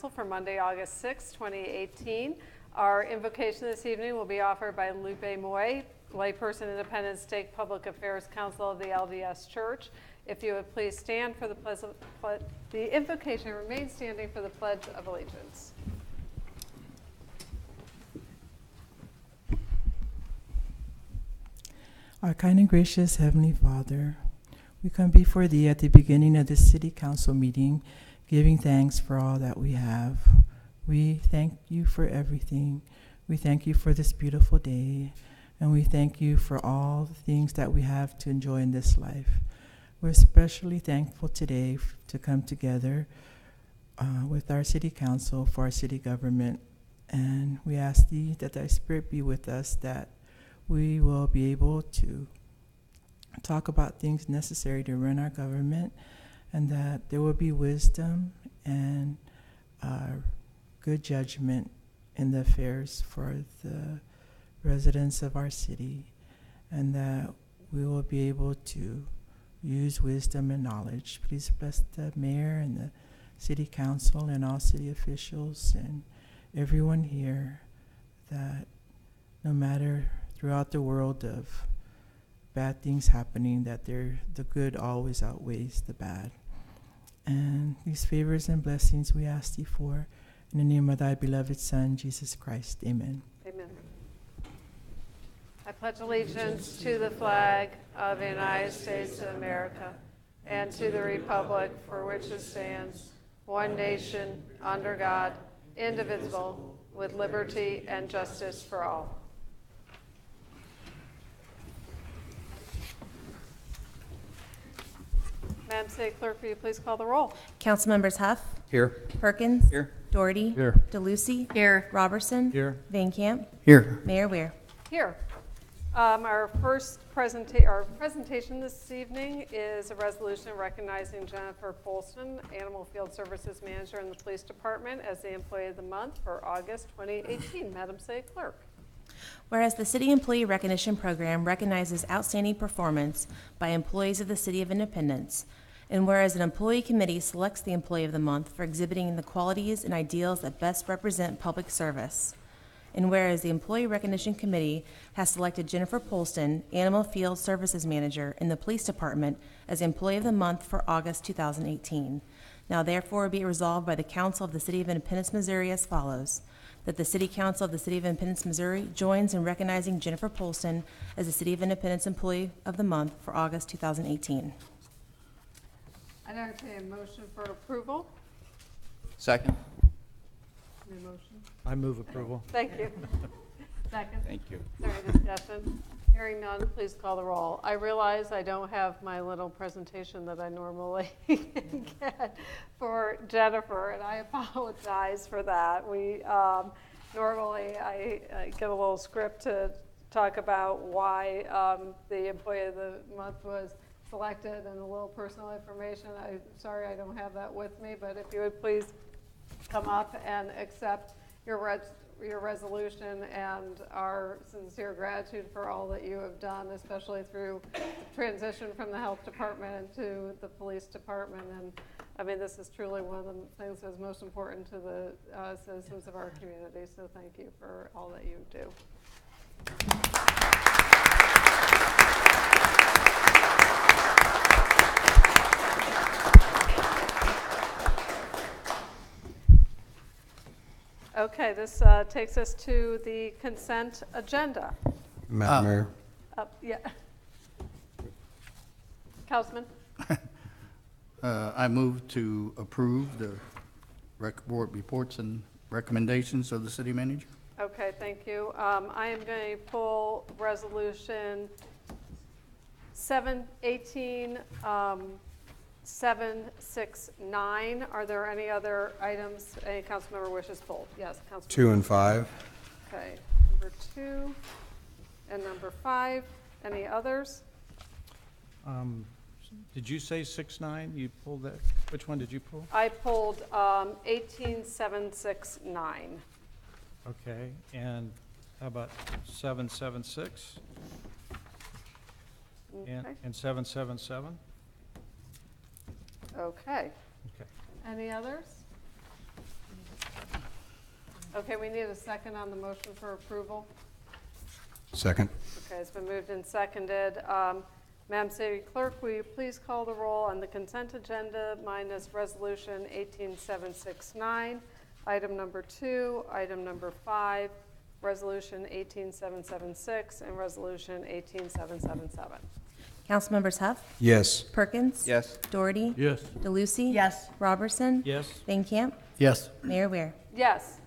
Council for Monday, August 6, 2018. Our invocation this evening will be offered by Lupe Moy, layperson, Independent Stake Public Affairs Council of the LDS Church. If you would please stand for the invocation, remain standing for the Pledge of Allegiance. Our kind and gracious Heavenly Father, we come before Thee at the beginning of this City Council meeting, giving thanks for all that we have. We thank You for everything. We thank You for this beautiful day, and we thank You for all the things that we have to enjoy in this life. We're especially thankful today to come together with our City Council for our city government, and we ask Thee that Thy Spirit be with us, that we will be able to talk about things necessary to run our government, and that there will be wisdom and good judgment in the affairs for the residents of our city, and that we will be able to use wisdom and knowledge. Please bless the mayor and the city council and all city officials and everyone here, that no matter throughout the world of bad things happening, that the good always outweighs the bad. And these favors and blessings we ask Thee for, in the name of Thy beloved Son, Jesus Christ. Amen. Amen. I pledge allegiance to the flag of the United States of America and to the republic for which it stands, one nation, under God, indivisible, with liberty and justice for all. Madam City Clerk, will you please call the roll? Council members Huff. Here. Perkins. Here. Doherty. Here. DeLucy. Here. Robertson. Here. Van Camp. Here. Mayor Weir. Here. Our first presentation this evening is a resolution recognizing Jennifer Polston, Animal Field Services Manager in the Police Department, as the Employee of the Month for August 2018. Madam City Clerk. Whereas the City Employee Recognition Program recognizes outstanding performance by employees of the City of Independence, and whereas an employee committee selects the Employee of the Month for exhibiting the qualities and ideals that best represent public service, and whereas the Employee Recognition Committee has selected Jennifer Polston, Animal Field Services Manager in the Police Department, as Employee of the Month for August 2018. Now therefore be it resolved by the Council of the City of Independence, Missouri as follows: that the City Council of the City of Independence, Missouri joins in recognizing Jennifer Polston as the City of Independence Employee of the Month for August 2018. I'd entertain a motion for approval. Second. Any motion? I move approval. Thank you. Second. Thank you. Is there any discussion? Hearing none, please call the roll. I realize I don't have my little presentation that I normally get for Jennifer, and I apologize for that. We normally I get a little script to talk about why the Employee of the Month was selected and a little personal information. I'm sorry I don't have that with me, but if you would please come up and accept your resolution and our sincere gratitude for all that you have done, especially through the transition from the health department into the police department. And I mean, this is truly one of the things that's most important to the citizens of our community. So thank you for all that you do. Okay, this takes us to the consent agenda. Madam Mayor. Yeah. Councilman? I move to approve the board reports and recommendations of the city manager. Okay, thank you. I am going to pull resolution 718 769. Are there any other items any council member wishes pulled? Yes, Councilman. 2 and 5. Okay, number 2 and number 5. Any others? Did you say 6-9? You pulled that? Which one did you pull? I pulled 18769. Okay, and how about 776? Okay. And 777? Okay. Okay. Any others? Okay, we need a second on the motion for approval. Second. Okay, it's been moved and seconded. Madam City Clerk, will you please call the roll on the consent agenda minus Resolution 18769, item number 2, item number 5, Resolution 18776, and Resolution 18777. Councilmembers Huff, Yes. Perkins. Yes. Doherty. Yes. DeLucy. Yes. Robertson. Yes. Van Camp. Yes. Mayor Ware. Yes.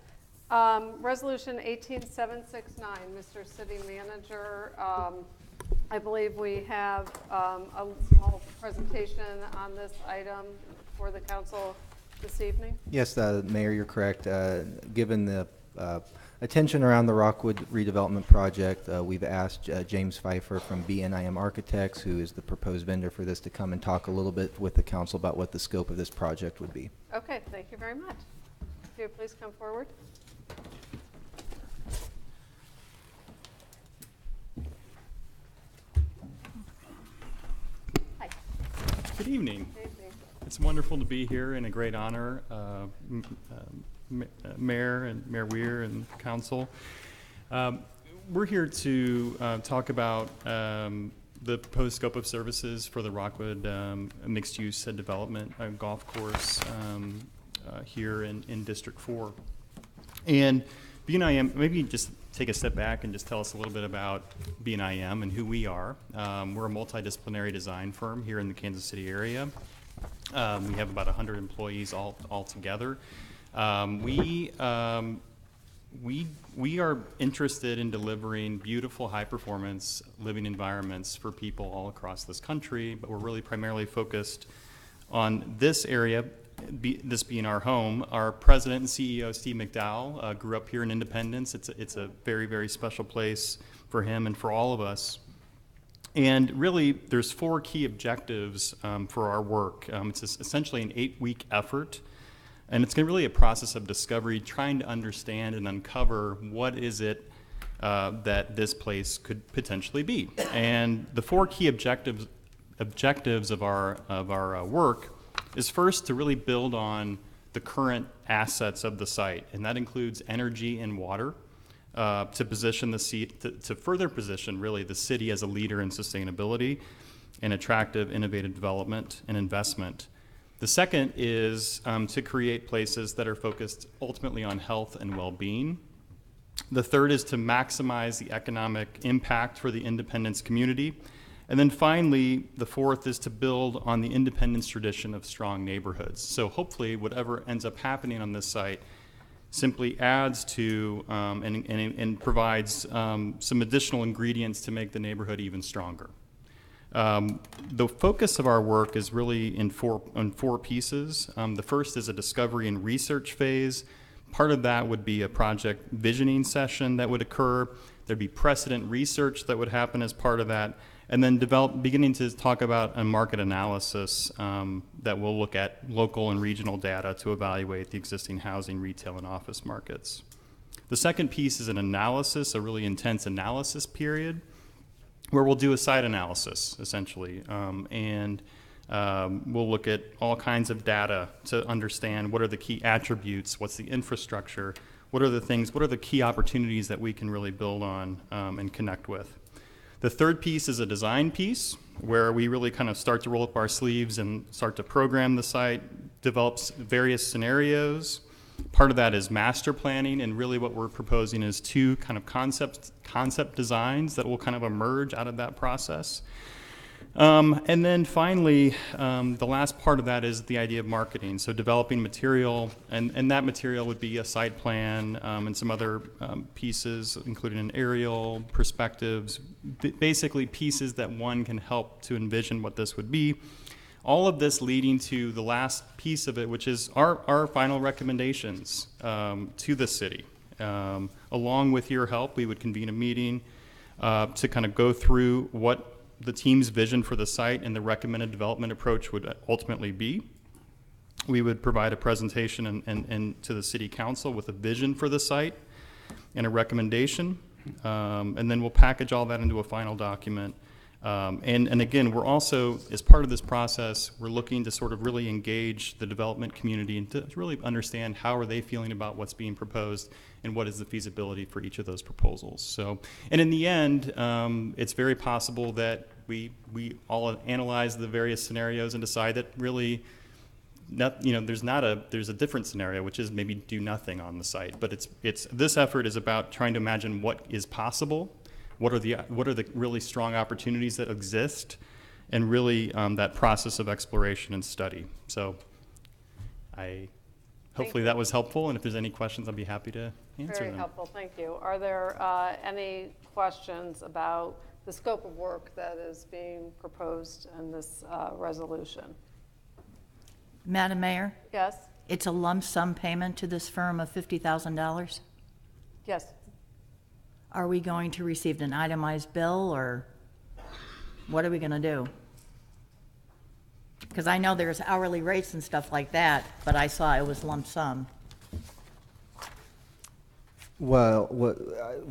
Resolution 18769, Mr. City Manager, I believe we have a small presentation on this item for the council this evening. Yes, Mayor, you're correct. Given the attention around the Rockwood redevelopment project, we've asked James Pfeiffer from BNIM Architects, who is the proposed vendor for this, to come and talk a little bit with the council about what the scope of this project would be. Okay, thank you very much. If you please come forward. Hi. Good evening. Good evening. It's wonderful to be here and a great honor, Mayor and Mayor Weir and Council. We're here to talk about the proposed scope of services for the Rockwood mixed-use development golf course here in District 4. And BNIM, maybe just take a step back and just tell us a little bit about BNIM and who we are. We're a multidisciplinary design firm here in the Kansas City area. We have about 100 employees all together. We are interested in delivering beautiful, high-performance living environments for people all across this country, but we're really primarily focused on this area, this being our home. Our president and CEO, Steve McDowell, grew up here in Independence. It's a very, very special place for him and for all of us. And really, there's 4 key objectives for our work. It's essentially an 8-week effort, and it's really a process of discovery, trying to understand and uncover what is it that this place could potentially be. And the 4 key objectives of our work is first to really build on the current assets of the site, and that includes energy and water. To position to further position really the city as a leader in sustainability and attractive, innovative development and investment. The second is to create places that are focused ultimately on health and well-being. The third is to maximize the economic impact for the Independence community. And then finally, the fourth is to build on the Independence tradition of strong neighborhoods. So hopefully whatever ends up happening on this site simply adds to and provides some additional ingredients to make the neighborhood even stronger. The focus of our work is really in four pieces. The first is a discovery and research phase. Part of that would be a project visioning session that would occur. There'd be precedent research that would happen as part of that. And then beginning to talk about a market analysis that will look at local and regional data to evaluate the existing housing, retail, and office markets. The second piece is an analysis, a really intense analysis period, where we'll do a site analysis, essentially. And we'll look at all kinds of data to understand what are the key attributes, what's the infrastructure, what are the key opportunities that we can really build on and connect with. The third piece is a design piece where we really kind of start to roll up our sleeves and start to program the site, develops various scenarios. Part of that is master planning, and really what we're proposing is 2 kind of concept designs that will kind of emerge out of that process. And then finally, the last part of that is the idea of marketing. So developing material, and that material would be a site plan and some other pieces, including an aerial, perspectives, basically pieces that one can help to envision what this would be. All of this leading to the last piece of it, which is our final recommendations to the city. Along with your help, we would convene a meeting to kind of go through what the team's vision for the site and the recommended development approach would ultimately be. We would provide a presentation and to the city council with a vision for the site and a recommendation, and then we'll package all that into a final document And again, we're also, as part of this process, we're looking to sort of really engage the development community and to really understand how are they feeling about what's being proposed and what is the feasibility for each of those proposals. So, and in the end, it's very possible that we all analyze the various scenarios and decide that really, there's a different scenario, which is maybe do nothing on the site. But this effort is about trying to imagine what is possible. What are the really strong opportunities that exist, and really that process of exploration and study. So hopefully that was helpful, and if there's any questions, I'd be happy to answer them. Very helpful, thank you. Are there any questions about the scope of work that is being proposed in this resolution? Madam Mayor, Yes? it's a lump sum payment to this firm of $50,000. Yes. Are we going to receive an itemized bill, or what are we going to do? Because I know there's hourly rates and stuff like that, but I saw it was lump sum. Well,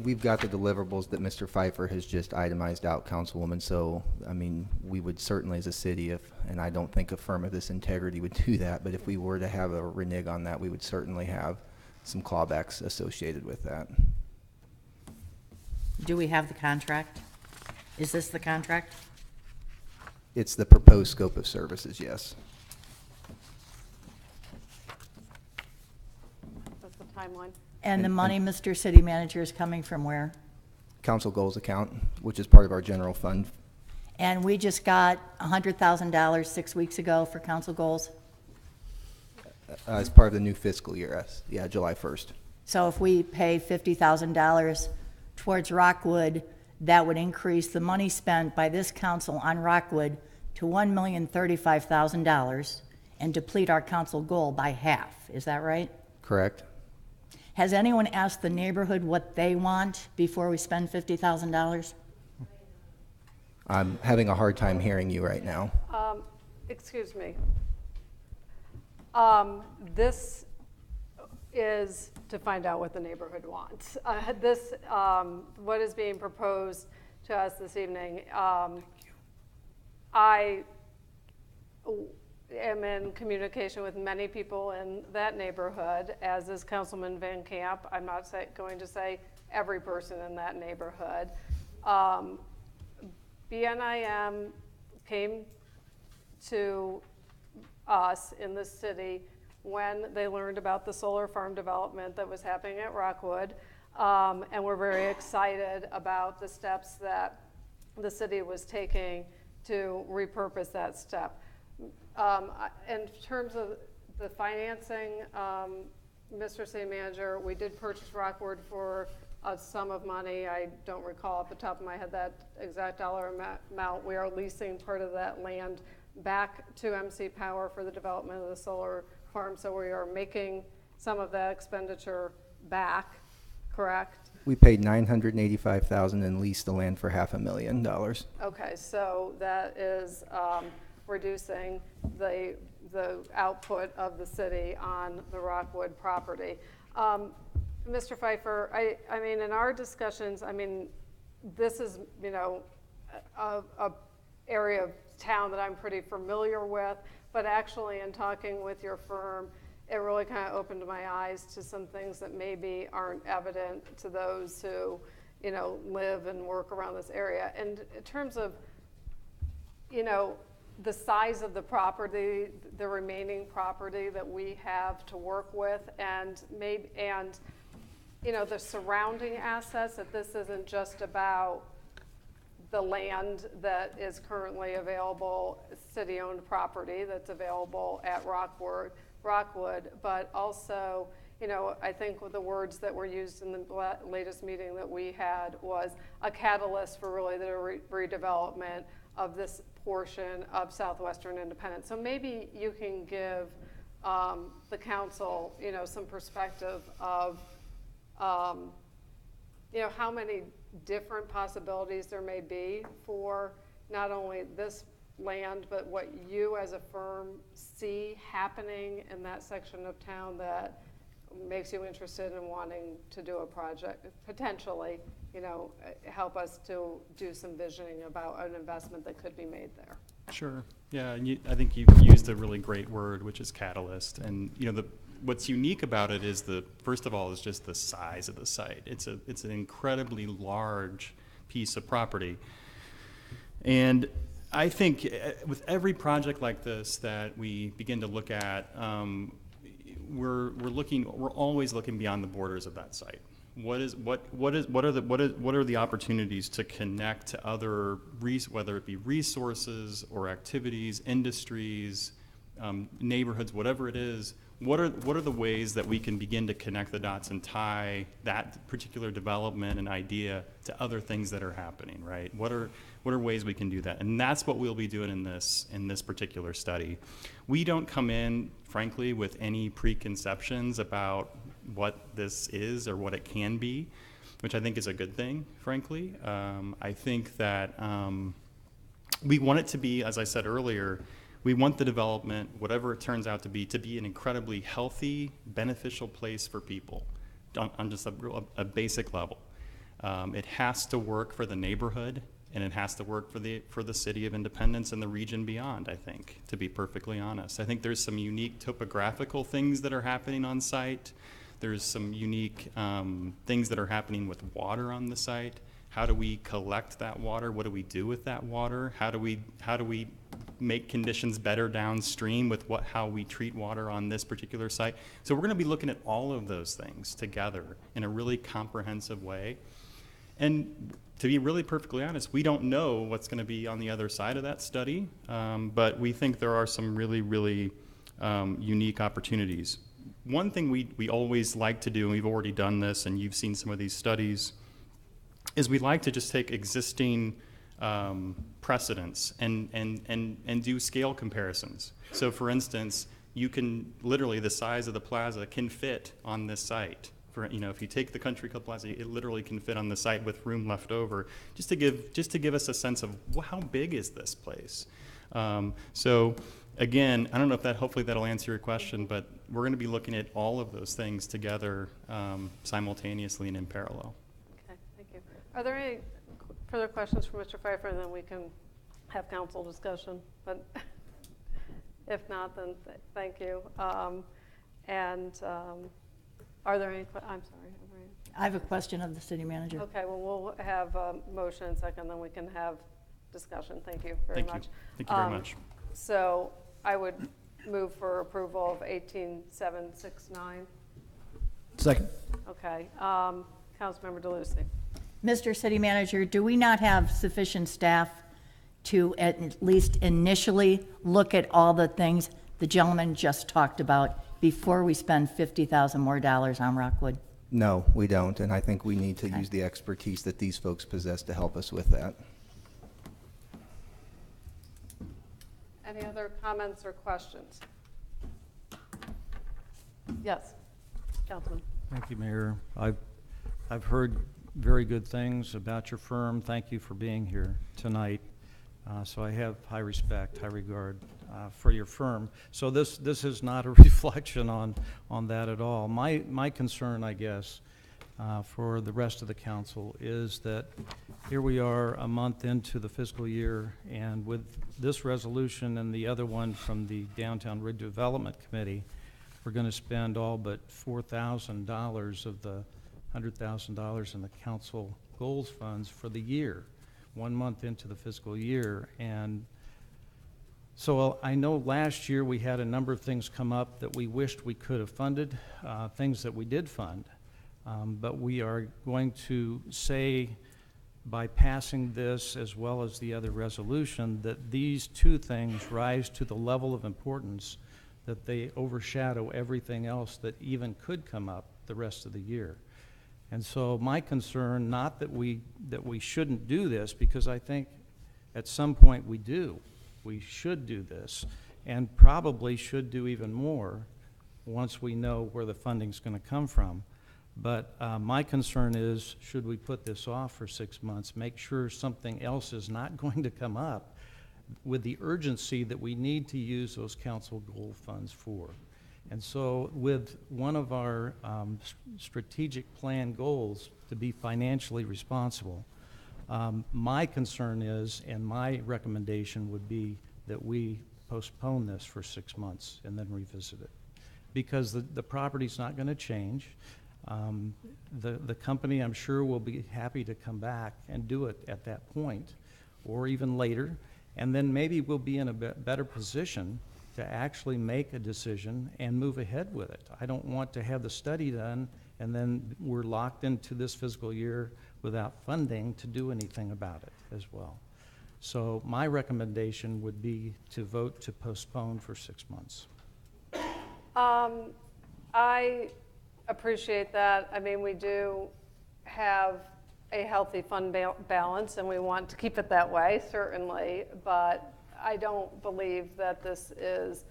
we've got the deliverables that Mr. Pfeiffer has just itemized out, Councilwoman, so, I mean, we would certainly as a city, and I don't think a firm of this integrity would do that, but if we were to have a renege on that, we would certainly have some clawbacks associated with that. Do we have the contract? Is this the contract? It's the proposed scope of services, yes. That's the timeline. And the And- money, Mr. City Manager, is coming from where? Council goals account, which is part of our general fund. And we just got $100,000 6 weeks ago for council goals. As part of the new fiscal year, yes. Yeah, July 1st. So if we pay $50,000 towards Rockwood, that would increase the money spent by this council on Rockwood to $1,035,000 and deplete our council goal by half. Is that right? Correct? Has anyone asked the neighborhood what they want before we spend $50,000? I'm having a hard time hearing you right now. Excuse me. This is to find out what the neighborhood wants. What is being proposed to us this evening, I am in communication with many people in that neighborhood, as is Councilman Van Camp. I'm not going to say every person in that neighborhood. BNIM came to us in the city when they learned about the solar farm development that was happening at Rockwood, and we're very excited about the steps that the city was taking to repurpose that step. In terms of the financing, Mr. City Manager, we did purchase Rockwood for a sum of money. I don't recall off the top of my head that exact dollar amount. We are leasing part of that land back to MC Power for the development of the solar farm, so we are making some of that expenditure back, correct? We paid $985,000 and leased the land for $500,000. Okay, so that is reducing the output of the city on the Rockwood property. Mr. Pfeiffer, I mean, in our discussions, I mean, this is, you know, a area of town that I'm pretty familiar with, but actually in talking with your firm, it really kind of opened my eyes to some things that maybe aren't evident to those who, you know, live and work around this area. And in terms of, you know, the size of the property, the remaining property that we have to work with, and you know, the surrounding assets, that this isn't just about the land that is currently available, city-owned property that's available at Rockwood, but also, you know, I think with the words that were used in the latest meeting that we had was a catalyst for really the redevelopment of this portion of Southwestern Independence. So maybe you can give the council, you know, some perspective of, you know, how many different possibilities there may be for not only this land, but what you as a firm see happening in that section of town that makes you interested in wanting to do a project, potentially, help us to do some visioning about an investment that could be made there. Sure. Yeah, and I think you've used a really great word, which is catalyst. And what's unique about it is first of all, is just the size of the site. It's an incredibly large piece of property, and I think with every project like this that we begin to look at, we're always looking beyond the borders of that site. What are the opportunities to connect to other, whether it be resources or activities, industries, neighborhoods, whatever it is? What are the ways that we can begin to connect the dots and tie that particular development and idea to other things that are happening, right? What are ways we can do that? And that's what we'll be doing in this particular study. We don't come in, frankly, with any preconceptions about what this is or what it can be, which I think is a good thing, frankly. I think that we want it to be, as I said earlier, we want the development, whatever it turns out to be an incredibly healthy, beneficial place for people on just a basic level. It has to work for the neighborhood, and it has to work for the city of Independence and the region beyond, I think, to be perfectly honest. I think there's some unique topographical things that are happening on site. There's some unique things that are happening with water on the site. How do we collect that water? What do we do with that water? How do we make conditions better downstream with how we treat water on this particular site? So we're going to be looking at all of those things together in a really comprehensive way. And to be really perfectly honest, we don't know what's going to be on the other side of that study, but we think there are some really, really unique opportunities. One thing we always like to do, and we've already done this, and you've seen some of these studies, is we like to just take existing precedents and do scale comparisons. So for instance, you can literally, the size of the plaza can fit on this site. If you take the Country Club Plaza, it literally can fit on the site with room left over, just to give us a sense of how big is this place. So again, I don't know if hopefully that'll answer your question, but we're going to be looking at all of those things together simultaneously and in parallel. Okay, thank you. Are there any further questions for Mr. Pfeiffer? And then we can have council discussion. But if not, then thank you. Are there any? I'm sorry. I have a question of the city manager. Okay, well, we'll have a motion in a second, then we can have discussion. Thank you very much. Thank you very much. So I would move for approval of 18769. Second. Okay, Councilmember DeLucy. Mr. City Manager, do we not have sufficient staff to at least initially look at all the things the gentleman just talked about before we spend $50,000 more on Rockwood? No, we don't, and I think we need to use the expertise that these folks possess to help us with that. Any other comments or questions? Yes, Councilman. Thank you, Mayor. I've heard very good things about your firm. Thank you for being here tonight. So I have high respect, high regard for your firm. So this is not a reflection on that at all. My concern, I guess, for the rest of the council is that here we are a month into the fiscal year, and with this resolution and the other one from the Downtown Redevelopment Committee, we're going to spend all but $4,000 of the $100,000 in the council goals funds for the year, 1 month into the fiscal year. And so I know last year we had a number of things come up that we wished we could have funded, things that we did fund. But we are going to say, by passing this as well as the other resolution, that these two things rise to the level of importance that they overshadow everything else that even could come up the rest of the year. And so my concern, not that we shouldn't do this, because I think at some point we should do this, and probably should do even more once we know where the funding's going to come from. But my concern is, should we put this off for 6 months, make sure something else is not going to come up with the urgency that we need to use those council goal funds for. And so with one of our strategic plan goals to be financially responsible, my concern is, and my recommendation would be that we postpone this for 6 months and then revisit it. Because the property's not going to change. The company, I'm sure, will be happy to come back and do it at that point, or even later. And then maybe we'll be in a better position to actually make a decision and move ahead with it. I don't want to have the study done and then we're locked into this fiscal year without funding to do anything about it as well. So my recommendation would be to vote to postpone for 6 months. I appreciate that. I mean, we do have a healthy fund balance, and we want to keep it that way, certainly, but I don't believe that this is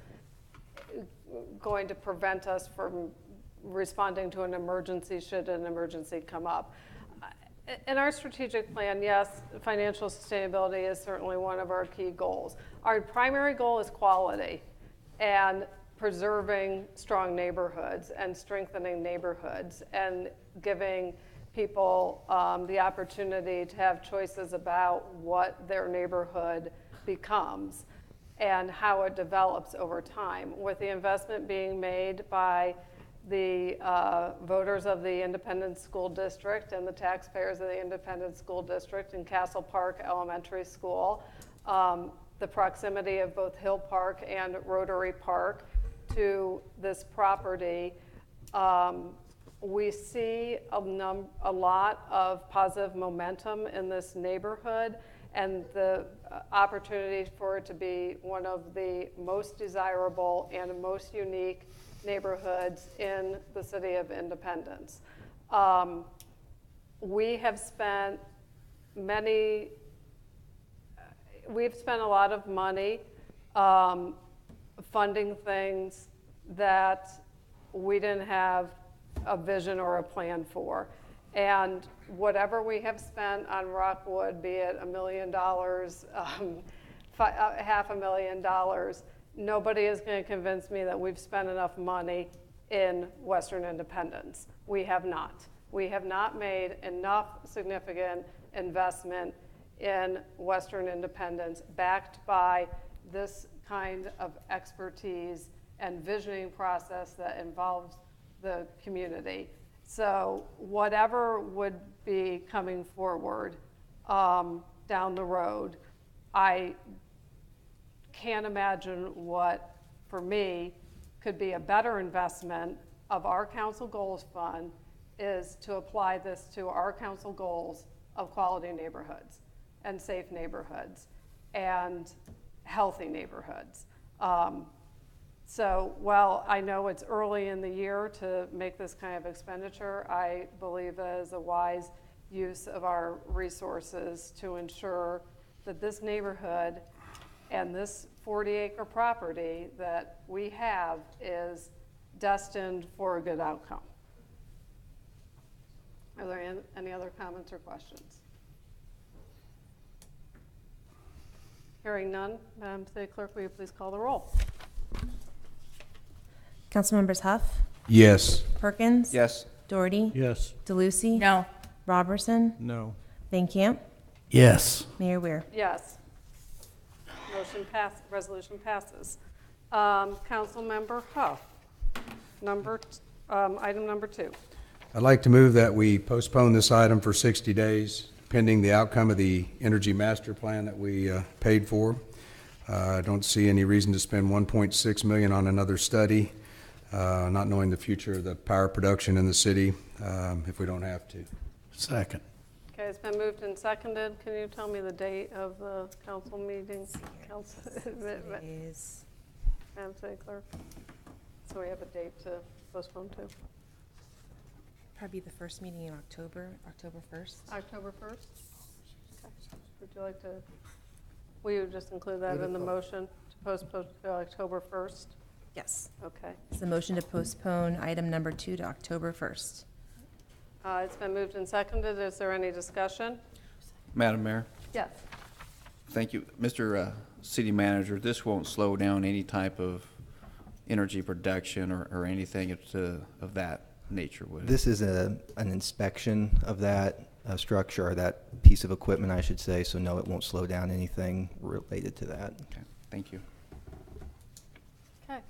going to prevent us from responding to an emergency should an emergency come up. In our strategic plan, yes, financial sustainability is certainly one of our key goals. Our primary goal is quality and preserving strong neighborhoods and strengthening neighborhoods and giving people the opportunity to have choices about what their neighborhood becomes and how it develops over time. With the investment being made by the voters of the Independent School District and the taxpayers of the Independent School District in Castle Park Elementary School, the proximity of both Hill Park and Rotary Park to this property, we see a lot of positive momentum in this neighborhood and the opportunity for it to be one of the most desirable and most unique neighborhoods in the city of Independence. We have spent we've spent a lot of money funding things that we didn't have a vision or a plan for. And whatever we have spent on Rockwood, be it $1 million, $500,000, nobody is going to convince me that we've spent enough money in Western Independence. We have not. We have not made enough significant investment in Western Independence backed by this kind of expertise and visioning process that involves the community. So whatever would be coming forward down the road, I can't imagine what, for me, could be a better investment of our council goals fund is to apply this to our council goals of quality neighborhoods and safe neighborhoods and healthy neighborhoods. So while I know it's early in the year to make this kind of expenditure, I believe that is a wise use of our resources to ensure that this neighborhood and this 40-acre property that we have is destined for a good outcome. Are there any other comments or questions? Hearing none, Madam City Clerk, will you please call the roll? Councilmembers Huff, Yes. Perkins. Yes. Doherty. Yes. DeLucy. No. Robertson. No. Van Camp. Yes. Mayor Weir. Yes. Resolution passes. Councilmember Huff, item number 2. I'd like to move that we postpone this item for 60 days pending the outcome of the energy master plan that we paid for. I don't see any reason to spend $1.6 million on another study, not knowing the future of the power production in the city, if we don't have to. Second. Okay, it's been moved and seconded. Can you tell me the date of the council meeting? Madam City Clerk? So we have a date to postpone to? Probably the first meeting in October, October 1st. October 1st? Okay. Would you like to, will you just include that in the motion to postpone to October 1st? Yes. Okay. It's the motion to postpone item number 2 to October 1st. It's been moved and seconded. Is there any discussion? Madam Mayor, Yes. thank you. Mr. City Manager, this won't slow down any type of energy production or anything of that nature, would it? This is an inspection of that structure, or that piece of equipment, I should say, so no, it won't slow down anything related to that. Okay, thank you. Okay.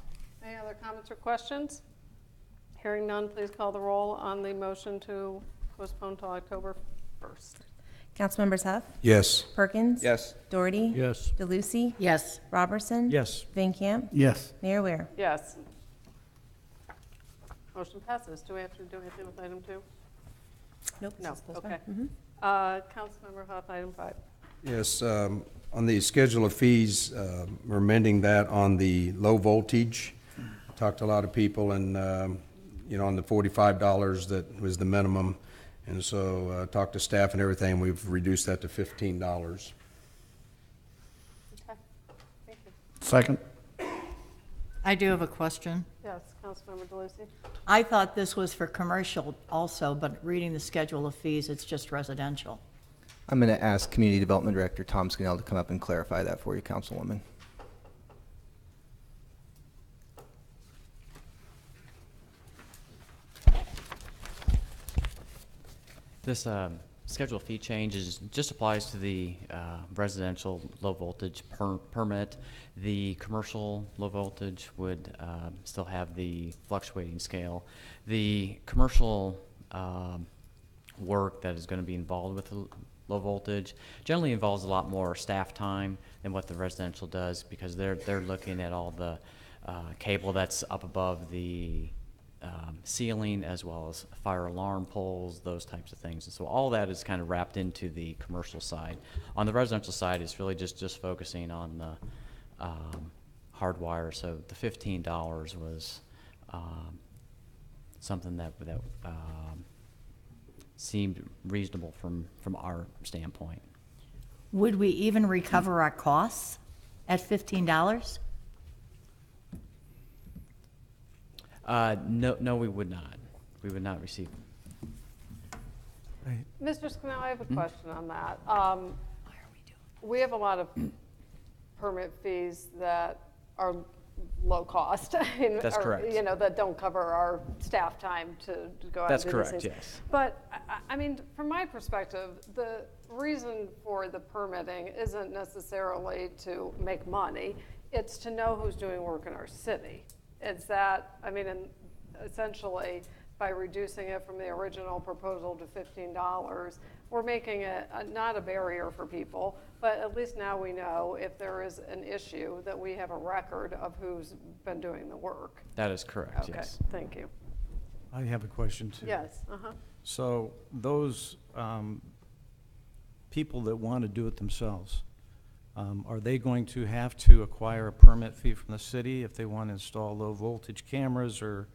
Any other comments or questions? Hearing none, please call the roll on the motion to postpone till October 1st. Councilmembers Huff, Yes. Perkins. Yes. Doherty. Yes. DeLucy. Yes. Robertson. Yes. Van Camp. Yes. Mayor Ware. Yes. Motion passes. Do we have to do anything with item 2? Nope. No, this is postponed. okay. Mhm. Councilmember Huff, item 5. Yes, on the schedule of fees, we're amending that on the low voltage. Talked to a lot of people and, on the $45 that was the minimum. And so talked to staff and everything, we've reduced that to $15. Okay. Thank you. Second? I do have a question. Yes, Councilmember DeLucy. I thought this was for commercial also, but reading the schedule of fees, it's just residential. I'm going to ask Community Development Director Tom Scannell to come up and clarify that for you, Councilwoman. This schedule fee change just applies to the residential low voltage permit. The commercial low voltage would still have the fluctuating scale. The commercial work that is going to be involved with the low voltage generally involves a lot more staff time than what the residential does, because they're looking at all the cable that's up above the ceiling, as well as fire alarm poles, those types of things. And so all that is kind of wrapped into the commercial side. On the residential side, it's really just focusing on the hardwire. So the $15 was something that seemed reasonable from our standpoint. Would we even recover our costs at $15? No, we would not. We would not receive. Right. Mr. Scannell, I have a question on that. We have a lot of permit fees that are low cost. That's correct. That don't cover our staff time to go out and That's do these correct, things. yes. But, I mean, from my perspective, the reason for the permitting isn't necessarily to make money. It's to know who's doing work in our city. It's that, and essentially, by reducing it from the original proposal to $15, we're making it not a barrier for people, but at least now we know if there is an issue that we have a record of who's been doing the work. That is correct, Okay, yes. thank you. I have a question too. Yes, So those people that want to do it themselves, are they going to have to acquire a permit fee from the city if they want to install low voltage cameras or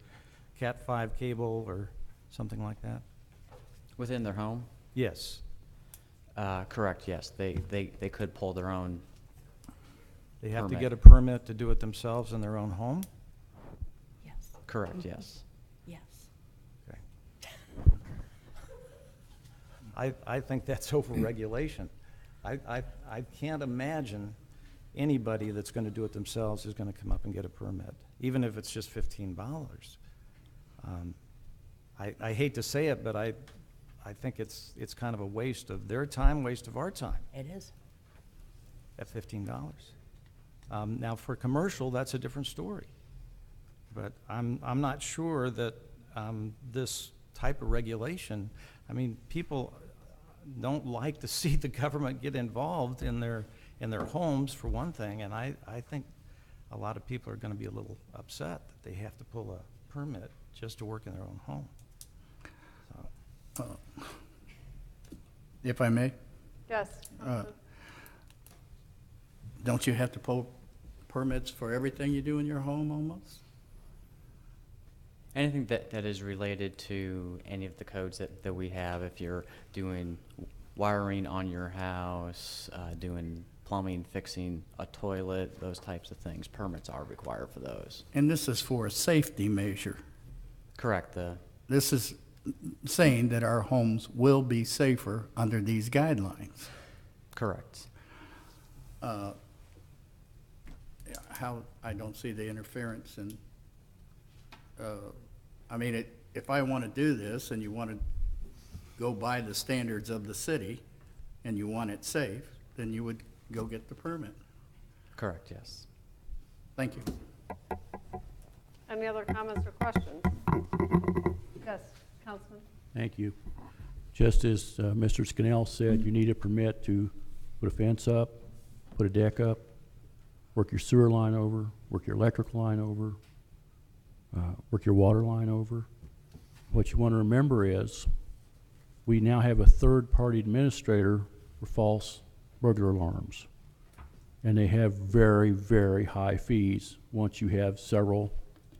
Cat 5 cable or something like that? Within their home? Yes. Correct, yes. They could pull their own. They have to Permit. get a permit to do it themselves in their own home? Yes. Correct, yes. Yes. Okay. I think that's overregulation. I can't imagine anybody that's going to do it themselves is going to come up and get a permit, even if it's just $15. I hate to say it, but I think it's kind of a waste of their time, waste of our time It is. at $15. Now, for commercial, that's a different story. But I'm not sure that this type of regulation, people don't like to see the government get involved in their homes, for one thing, and I think a lot of people are going to be a little upset that they have to pull a permit just to work in their own home. So, If I may, yes. don't you have to pull permits for everything you do in your home almost? Anything that is related to any of the codes that we have, if you're doing wiring on your house, doing plumbing, fixing a toilet, those types of things, permits are required for those. And this is for a safety measure. Correct. This is saying that our homes will be safer under these guidelines. Correct. How, I don't see the interference in I mean, if I want to do this and you want to go by the standards of the city and you want it safe, then you would go get the permit. Correct, yes. Thank you. Any other comments or questions? Yes, Councilman? Thank you. Just as Mr. Scannell said, you need a permit to put a fence up, put a deck up, work your sewer line over, work your electric line over, work your water line over. What you want to remember is we now have a third-party administrator for false burglar alarms. And they have very, very high fees once you have several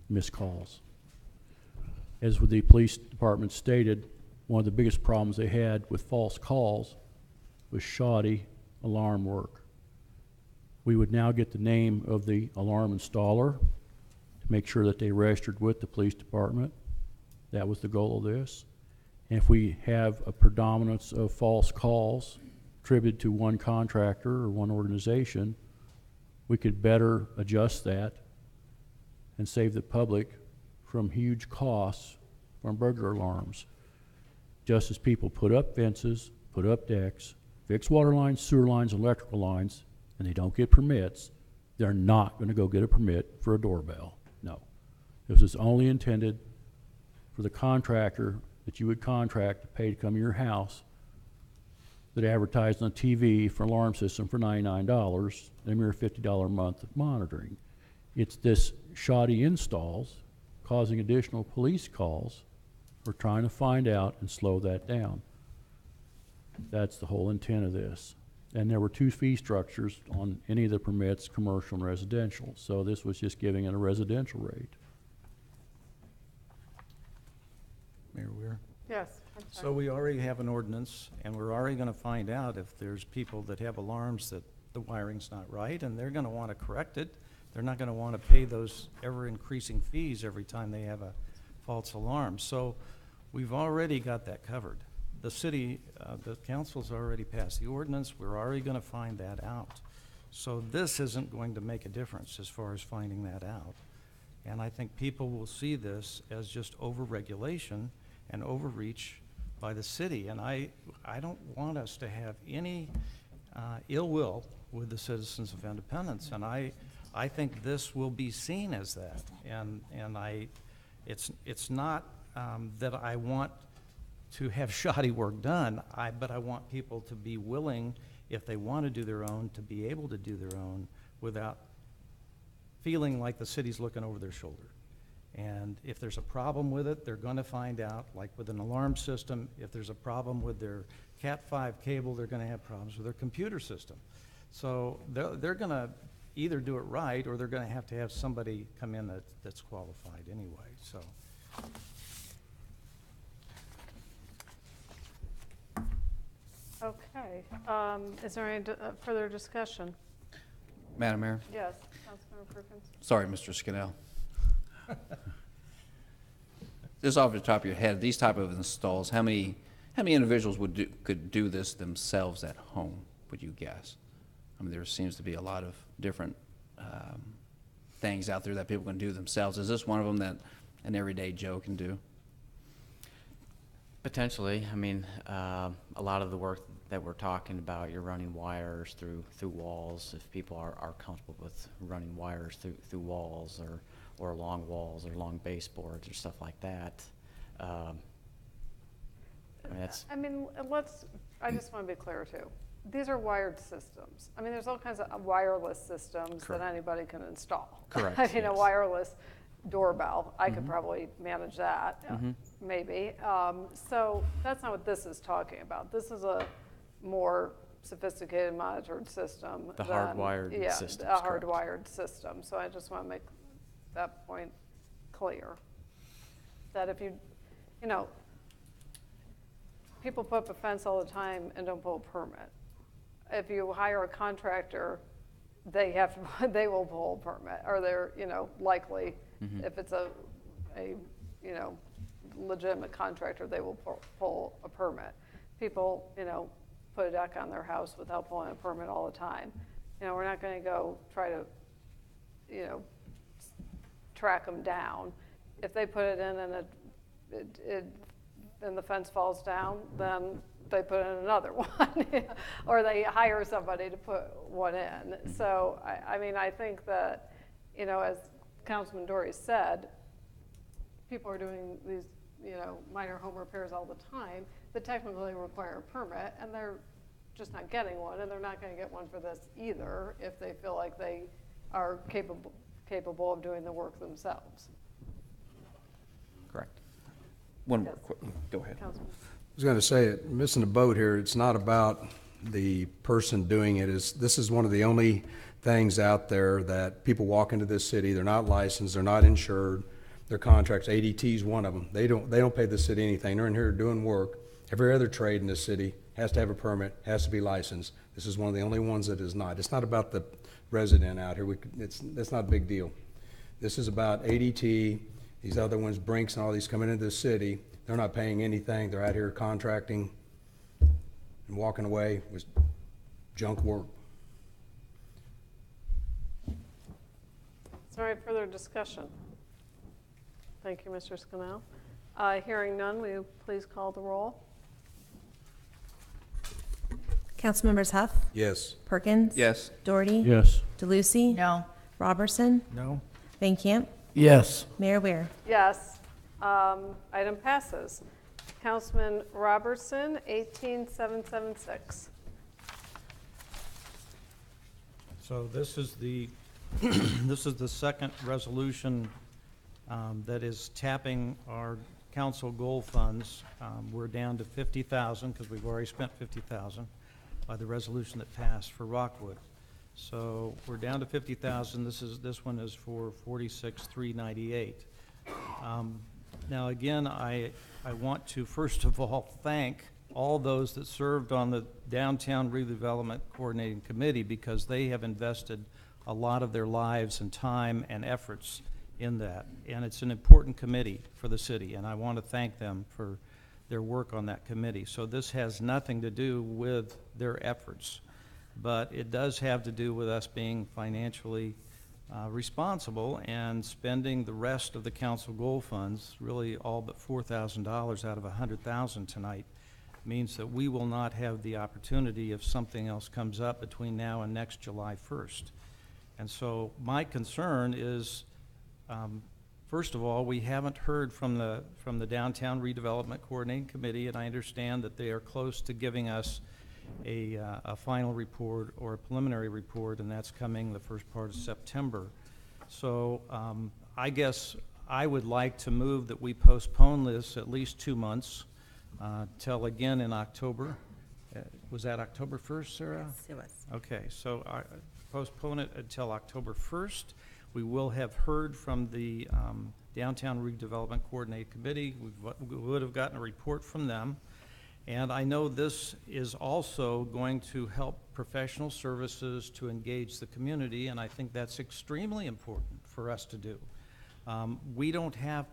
missed calls. As with the police department stated, one of the biggest problems they had with false calls was shoddy alarm work. We would now get the name of the alarm installer to make sure that they registered with the police department. That was the goal of this. And if we have a predominance of false calls attributed to one contractor or one organization, we could better adjust that and save the public from huge costs from burglar alarms. Just as people put up fences, put up decks, fix water lines, sewer lines, electrical lines, and they don't get permits, they're not going to go get a permit for a doorbell. No. This is only intended for the contractor that you would contract to pay to come to your house that advertised on TV for an alarm system for $99 and a mere $50 a month of monitoring. It's this shoddy installs causing additional police calls. We're trying to find out and slow that down. That's the whole intent of this. And there were two fee structures on any of the permits, commercial and residential. So this was just giving it a residential rate. Mayor Weir? Yes, I'm sorry. So we already have an ordinance, and we're already going to find out if there's people that have alarms that the wiring's not right, and they're going to want to correct it. They're not going to want to pay those ever-increasing fees every time they have a false alarm. So we've already got that covered. The city, the council's already passed the ordinance. We're already going to find that out. So this isn't going to make a difference as far as finding that out. And I think people will see this as just over-regulation and overreach by the city. And I don't want us to have any ill will with the citizens of Independence. And I think this will be seen as that. And it's not that I want to have shoddy work done, but I want people to be willing, if they want to do their own, to be able to do their own without feeling like the city's looking over their shoulder. And if there's a problem with it, they're going to find out, like with an alarm system. If there's a problem with their Cat5 cable, they're going to have problems with their computer system. So they're going to either do it right, or they're going to have somebody come in that's qualified anyway. So. Okay. Is there any further discussion? Madam Mayor? Yes, Councilmember Perkins. Sorry, Mr. Scannell. Just off the top of your head, these type of installs, how many individuals could do this themselves at home, would you guess? I mean, there seems to be a lot of different things out there that people can do themselves. Is this one of them that an everyday Joe can do? Potentially. I mean, a lot of the work that we're talking about, you're running wires through walls. If people are comfortable with running wires through walls or along walls or along baseboards or stuff like that. I mean, I just want to be clear too. These are wired systems. I mean, there's all kinds of wireless systems Correct. that anybody can install. Correct, I mean, yes. a wireless doorbell, I could probably manage that, maybe. So that's not what this is talking about. This is a more sophisticated monitored system. The than- hardwired yeah, systems, a correct. hardwired system. So I just want to make that point clear. That if you know, people put up a fence all the time and don't pull a permit. If you hire a contractor, they will pull a permit, or they're, likely, if it's a legitimate contractor, they will pull a permit. People, put a deck on their house without pulling a permit all the time. We're not going to go try to, track them down. if they put it in and and the fence falls down, then they put in another one, or they hire somebody to put one in. So, I mean, I think that, you know, as Councilman Dory said, people are doing these, you know, minor home repairs all the time that technically require a permit, and they're just not getting one, and they're not going to get one for this either if they feel like they are capable of doing the work themselves. Correct. One more, Yes. go ahead. Councilman. I was going to say, missing the boat here, it's not about the person doing it. This is one of the only things out there that people walk into this city, they're not licensed, they're not insured, their contracts, ADT is one of them. They don't pay the city anything. They're in here doing work. Every other trade in this city has to have a permit, has to be licensed. This is one of the only ones that is not. It's not about the resident out here. That's not a big deal. This is about ADT, these other ones, Brinks and all these coming into the city. They're not paying anything. They're out here contracting and walking away with junk work. Is there any further discussion? Thank you, Mr. Scannell. Hearing none, will you please call the roll? Councilmembers Huff, Yes. Perkins. Yes. Doherty. Yes. DeLucy. No. Robertson. No? Van Camp. Yes. Mayor Ware. Yes. Item passes. Councilman Robertson, 18776. So this is the, this is the second resolution that is tapping our council goal funds. We're down to 50,000 because we've already spent 50,000 by the resolution that passed for Rockwood. So we're down to 50,000. This one is for 46,398. Now again, I want to first of all thank all those that served on the Downtown Redevelopment Coordinating Committee, because they have invested a lot of their lives and time and efforts in that. And it's an important committee for the city, and I want to thank them for their work on that committee. So this has nothing to do with their efforts, but it does have to do with us being financially responsible and spending the rest of the council goal funds, really all but $4,000 out of $100,000 tonight, means that we will not have the opportunity if something else comes up between now and next July 1st. And so my concern is, first of all, we haven't heard from the Downtown Redevelopment Coordinating Committee, and I understand that they are close to giving us a final report or a preliminary report, and that's coming the first part of September. So I guess I would like to move that we postpone this at least 2 months till again in October. Was that October 1st, Sarah? Yes, it was. Okay, so postpone it until October 1st. We will have heard from the Downtown Redevelopment Coordinating Committee. We would have gotten a report from them. And I know this is also going to help professional services to engage the community, and I think that's extremely important for us to do. We don't have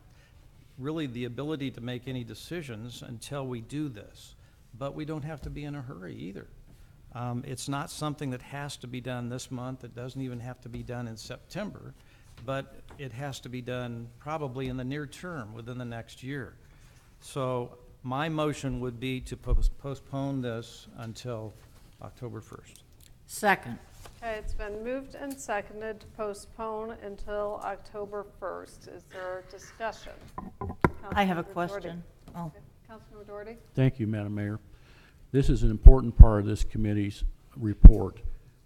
really the ability to make any decisions until we do this, but we don't have to be in a hurry either. It's not something that has to be done this month. It doesn't even have to be done in September, but it has to be done probably in the near term, within the next year. So my motion would be to postpone this until October 1st. Second. Okay, it's been moved and seconded to postpone until October 1st. Is there discussion? I have a Councilmember Doherty. question. Oh. Councilmember Doherty? Thank you, Madam Mayor. This is an important part of this committee's report.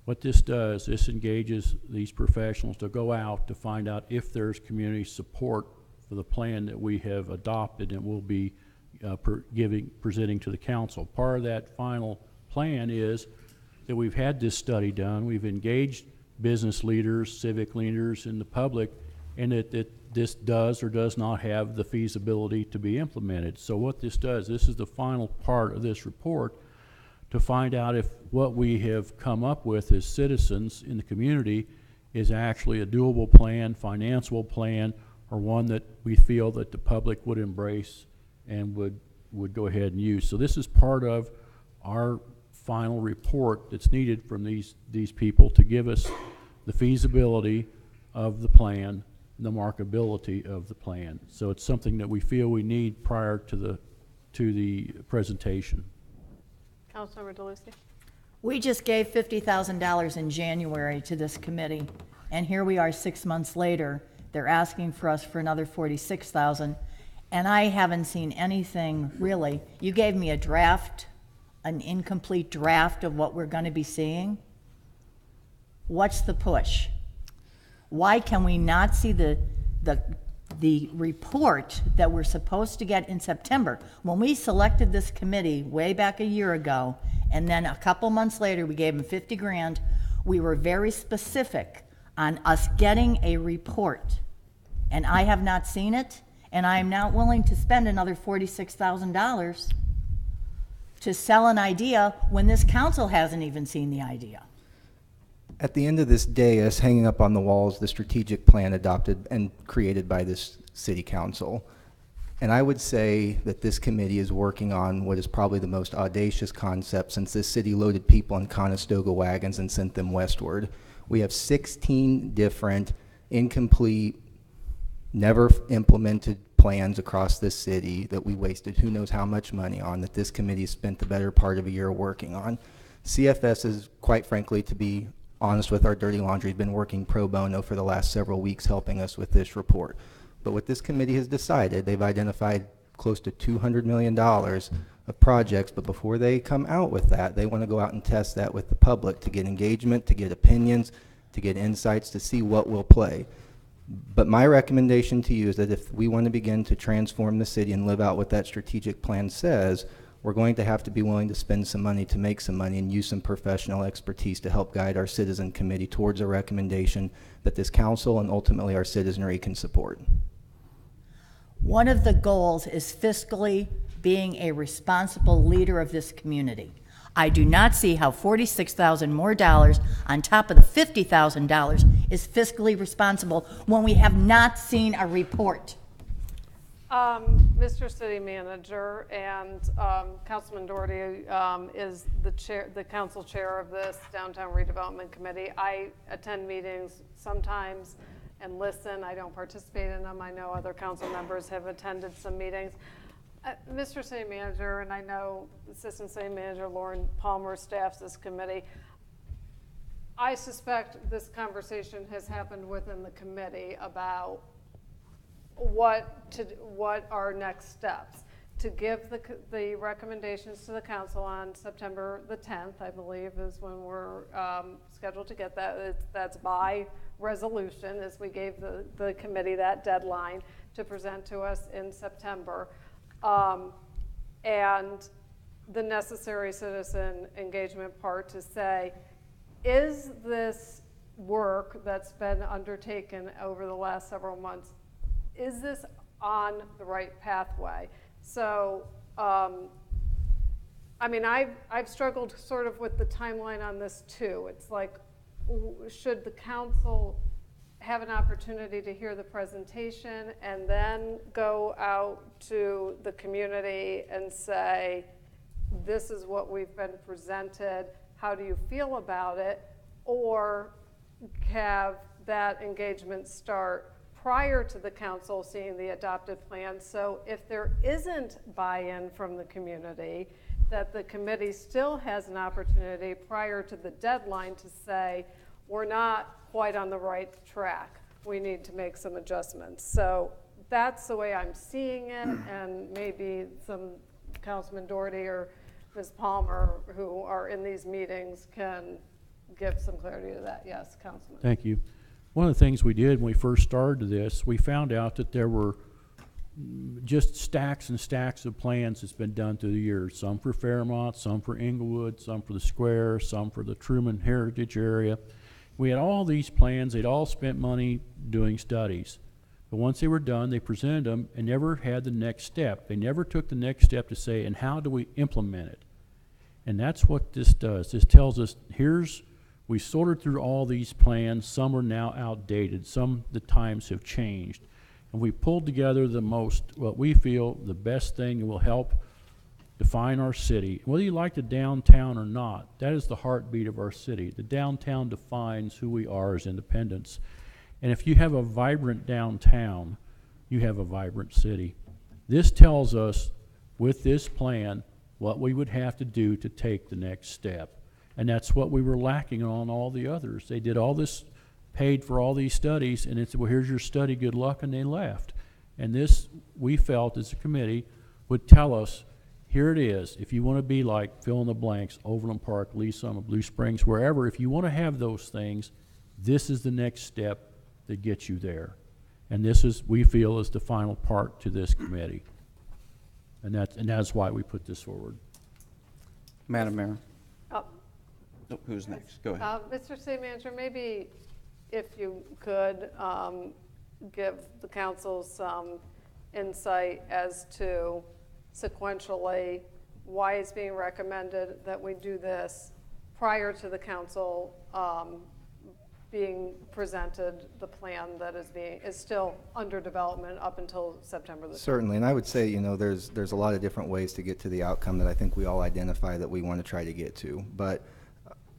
What this does, this engages these professionals to go out to find out if there's community support for the plan that we have adopted and will be presenting to the council. Part of that final plan is that we've had this study done, we've engaged business leaders, civic leaders, and the public, and that this does or does not have the feasibility to be implemented. So what this does, this is the final part of this report, to find out if what we have come up with as citizens in the community is actually a doable plan, financeable plan, or one that we feel that the public would embrace and would go ahead and use. So this is part of our final report that's needed from these people to give us the feasibility of the plan, the markability of the plan. So it's something that we feel we need prior to the presentation. Councilmember DeLucia? We just gave $50,000 in January to this committee, and here we are 6 months later. They're asking for us for another $46,000, and I haven't seen anything really. You gave me a draft, an incomplete draft of what we're going to be seeing. What's the push? Why can we not see the report that we're supposed to get in September? When we selected this committee way back a year ago, and then a couple months later we gave them 50 grand, we were very specific on us getting a report. And I have not seen it, and I am not willing to spend another $46,000 to sell an idea when this council hasn't even seen the idea. At the end of this dais, hanging up on the walls, the strategic plan adopted and created by this city council. And I would say that this committee is working on what is probably the most audacious concept since this city loaded people in Conestoga wagons and sent them westward. We have 16 different incomplete, never implemented plans across this city that we wasted who knows how much money on, that this committee spent the better part of a year working on. CFS is, quite frankly, to be honest with our dirty laundry, has been working pro bono for the last several weeks helping us with this report. But what this committee has decided, they've identified close to $200 million of projects, but before they come out with that, they want to go out and test that with the public to get engagement, to get opinions, to get insights, to see what will play. But my recommendation to you is that if we want to begin to transform the city and live out what that strategic plan says, we're going to have to be willing to spend some money to make some money and use some professional expertise to help guide our citizen committee towards a recommendation that this council and ultimately our citizenry can support. One of the goals is fiscally being a responsible leader of this community. I do not see how $46,000 more dollars on top of the $50,000 is fiscally responsible when we have not seen a report. Mr. City Manager, and Councilman Doherty is the council chair of this Downtown Redevelopment Committee. I attend meetings sometimes and listen. I don't participate in them. I know other council members have attended some meetings. Mr. City Manager, and I know Assistant City Manager Lauren Palmer staffs this committee, I suspect this conversation has happened within the committee about what are next steps to give the recommendations to the council on September the 10th, I believe, is when we're scheduled to get that. That's by resolution, as we gave the committee that deadline to present to us in September. And the necessary citizen engagement part to say, is this work that's been undertaken over the last several months, is this on the right pathway? So, I mean, I've struggled sort of with the timeline on this too. It's like, should the council have an opportunity to hear the presentation and then go out to the community and say, this is what we've been presented, how do you feel about it? Or have that engagement start prior to the council seeing the adopted plan? So if there isn't buy-in from the community, that the committee still has an opportunity prior to the deadline to say, we're not quite on the right track. We need to make some adjustments. So that's the way I'm seeing it, and maybe some Councilman Doherty or Ms. Palmer, who are in these meetings, can give some clarity to that. Yes, Councilman. Thank you. One of the things we did when we first started this, we found out that there were just stacks and stacks of plans that's been done through the years. Some for Fairmont, some for Inglewood, some for the Square, some for the Truman Heritage Area. We had all these plans. They'd all spent money doing studies. But once they were done, they presented them and never had the next step. They never took the next step to say, and how do we implement it? And that's what this does. This tells us, we sorted through all these plans. Some are now outdated. Some, the times have changed. And we pulled together what we feel the best thing that will help define our city. Whether you like the downtown or not, that is the heartbeat of our city. The downtown defines who we are as independents. And if you have a vibrant downtown, you have a vibrant city. This tells us, with this plan, what we would have to do to take the next step. And that's what we were lacking on all the others. They did all this, paid for all these studies, and it's, well, here's your study, good luck, and they left. And this, we felt as a committee, would tell us, here it is. If you want to be like fill in the blanks, Overland Park, Lee Summit, Blue Springs, wherever, if you want to have those things, this is the next step that gets you there. And this is, we feel, is the final part to this committee. And that's why we put this forward. Madam Mayor. Oh, Oh, who's next? Go ahead. Mr. City Manager, maybe if you could give the council some insight as to sequentially why it's being recommended that we do this prior to the council being presented the plan that is still under development up until September the 10th. Certainly, and I would say, you know, there's a lot of different ways to get to the outcome that I think we all identify that we want to try to get to. But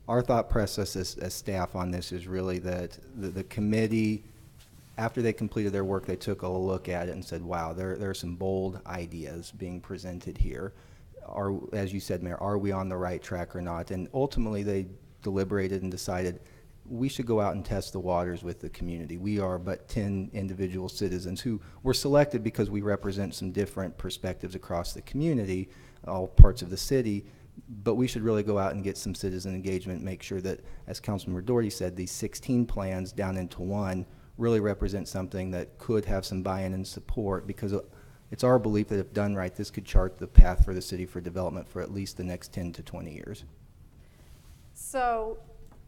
our thought process as staff on this is really that the committee, after they completed their work, they took a look at it and said, wow, there are some bold ideas being presented here. As you said, Mayor, are we on the right track or not? And ultimately, they deliberated and decided we should go out and test the waters with the community. We are but 10 individual citizens who were selected because we represent some different perspectives across the community, all parts of the city, but we should really go out and get some citizen engagement, make sure that, as Councilmember Doherty said, these 16 plans down into one really represent something that could have some buy-in and support, because it's our belief that if done right, this could chart the path for the city for development for at least the next 10 to 20 years. So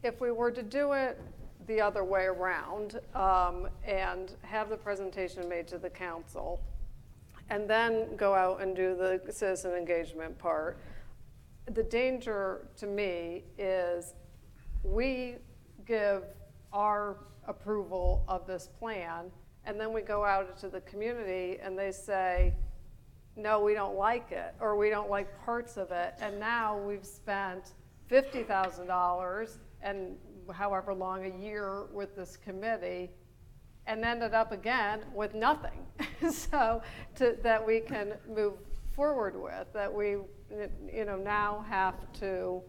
if we were to do it the other way around and have the presentation made to the council and then go out and do the citizen engagement part, the danger to me is we give our approval of this plan and then we go out into the community and they say, no, we don't like it, or we don't like parts of it, and now we've spent $50,000 and however long a year with this committee and ended up again with nothing. So that we can move forward with, that we now have to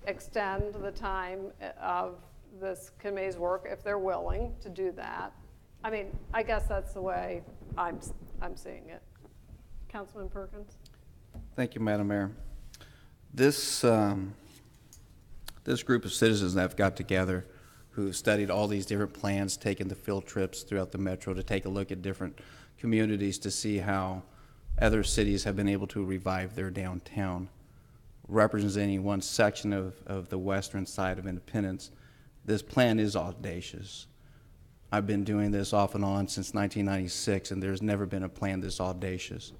extend the time of this committee's work if they're willing to do that. I mean, I guess that's the way I'm seeing it. Councilman Perkins? Thank you, Madam Mayor. This group of citizens that have got together who studied all these different plans, taken the field trips throughout the metro to take a look at different communities to see how other cities have been able to revive their downtown, representing one section of the western side of Independence. This plan is audacious. I've been doing this off and on since 1996, and there's never been a plan this audacious.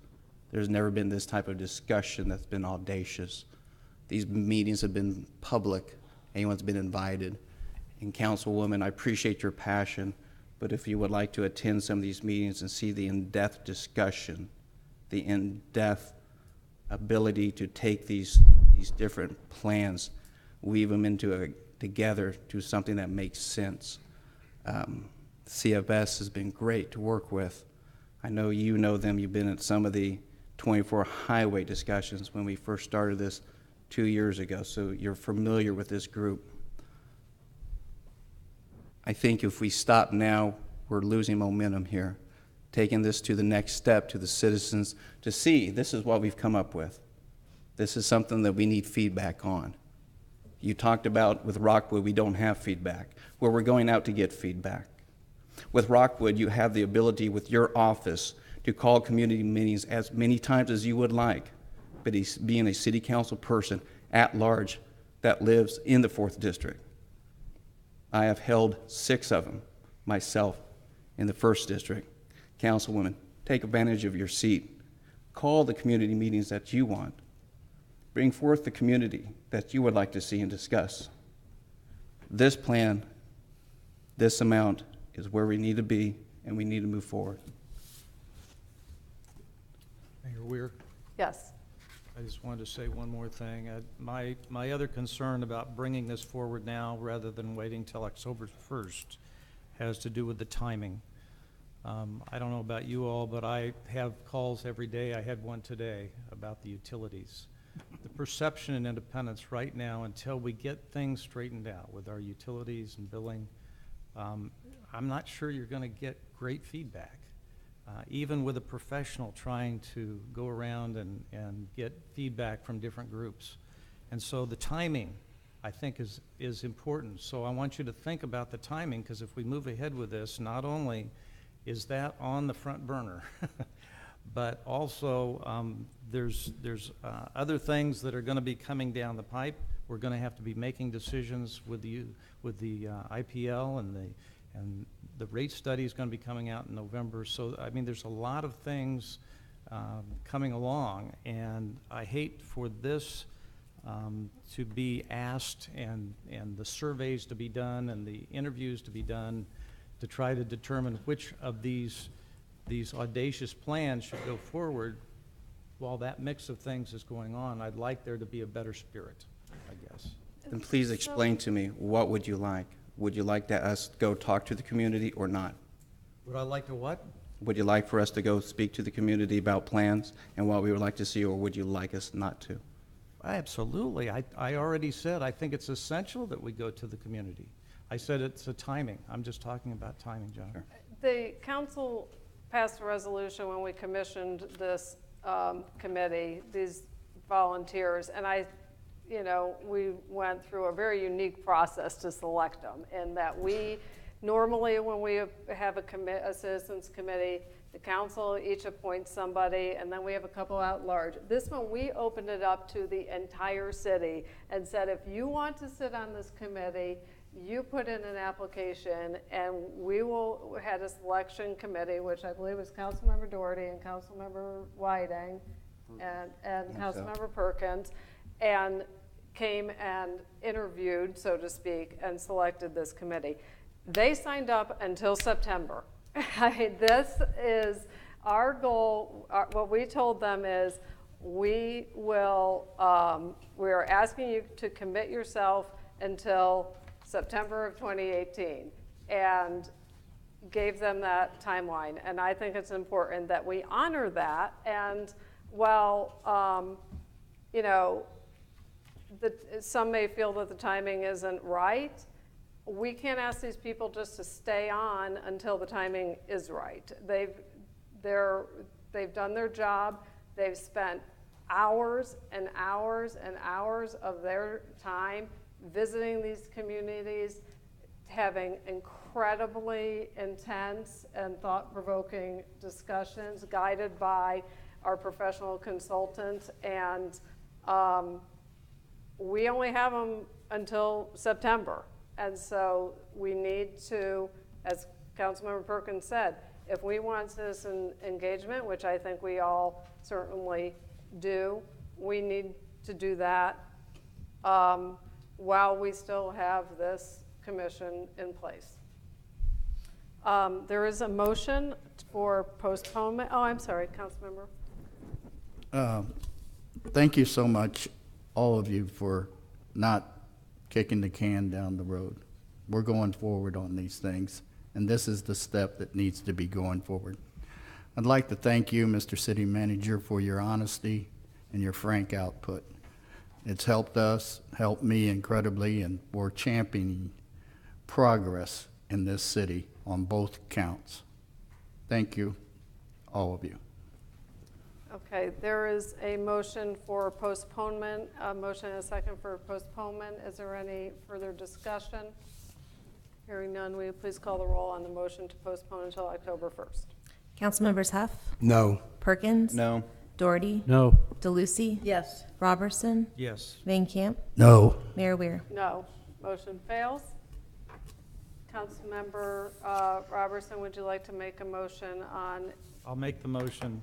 There's never been this type of discussion that's been audacious. These meetings have been public. Anyone's been invited. And Councilwoman, I appreciate your passion, but if you would like to attend some of these meetings and see the in-depth discussion, the in-depth ability to take these different plans, weave them together to something that makes sense. CFS has been great to work with. I know you know them. You've been at some of the 24 highway discussions when we first started this 2 years ago, so you're familiar with this group. I think if we stop now, we're losing momentum here, taking this to the next step to the citizens to see this is what we've come up with. This is something that we need feedback on. You talked about with Rockwood, we don't have feedback. Well, we're going out to get feedback. With Rockwood, you have the ability with your office to call community meetings as many times as you would like, but being a city council person at large that lives in the 4th District. I have held 6 of them myself in the 1st District. Councilwoman, take advantage of your seat. Call the community meetings that you want. Bring forth the community that you would like to see and discuss. This plan, this amount, is where we need to be, and we need to move forward. Mayor Weir, Yes. I just wanted to say one more thing. My other concern about bringing this forward now rather than waiting till October 1st has to do with the timing. I don't know about you all, but I have calls every day. I had one today about the utilities. The perception in Independence right now, until we get things straightened out with our utilities and billing, I'm not sure you're going to get great feedback. Even with a professional trying to go around and get feedback from different groups. And so the timing, I think, is important. So I want you to think about the timing, because if we move ahead with this, not only is that on the front burner, but also there's other things that are going to be coming down the pipe. We're going to have to be making decisions with the IPL, and the rate study is going to be coming out in November. So I mean, there's a lot of things coming along, and I hate for this to be asked and the surveys to be done and the interviews to be done to try to determine which of these audacious plans should go forward while that mix of things is going on. I'd like there to be a better spirit, I guess. Then please explain to me, what would you like? Would you like to us go talk to the community or not? Would I like to what? Would you like for us to go speak to the community about plans and what we would like to see, or would you like us not to? Absolutely. I already said I think it's essential that we go to the community. I said it's a timing. I'm just talking about timing, John. Sure. The council passed a resolution when we commissioned this committee, these volunteers, and we went through a very unique process to select them, in that we normally, when we have a citizens committee, the council each appoints somebody, and then we have a couple at large. This one, we opened it up to the entire city and said, if you want to sit on this committee, you put in an application, and had a selection committee, which I believe was Councilmember Doherty and Councilmember Whiting and Councilmember Perkins, and came and interviewed, so to speak, and selected this committee. They signed up until September. This is our goal. What we told them is, we are asking you to commit yourself until September of 2018, and gave them that timeline. And I think it's important that we honor that. And while some may feel that the timing isn't right, we can't ask these people just to stay on until the timing is right. They've done their job. They've spent hours and hours and hours of their time visiting these communities, having incredibly intense and thought-provoking discussions guided by our professional consultants, and we only have them until September. And so we need to, as Councilmember Perkins said, if we want citizen engagement, which I think we all certainly do, we need to do that while we still have this commission in place. There is a motion for postponement. Oh, I'm sorry, Councilmember. Thank you so much, all of you, for not kicking the can down the road. We're going forward on these things, and this is the step that needs to be going forward. I'd like to thank you, Mr. City Manager, for your honesty and your frank output. It's helped me incredibly, and we're championing progress in this city on both counts. Thank you, all of you. Okay, there is a motion for postponement, a motion and a second for postponement. Is there any further discussion? Hearing none, will you please call the roll on the motion to postpone until October 1st? Councilmembers Huff, No. Perkins, No. Doherty, No. DeLucy, Yes. Robertson, Yes. Van Camp, No. Mayor Weir. No. Motion fails. Councilmember Robertson, would you like to make a motion on? I'll make the motion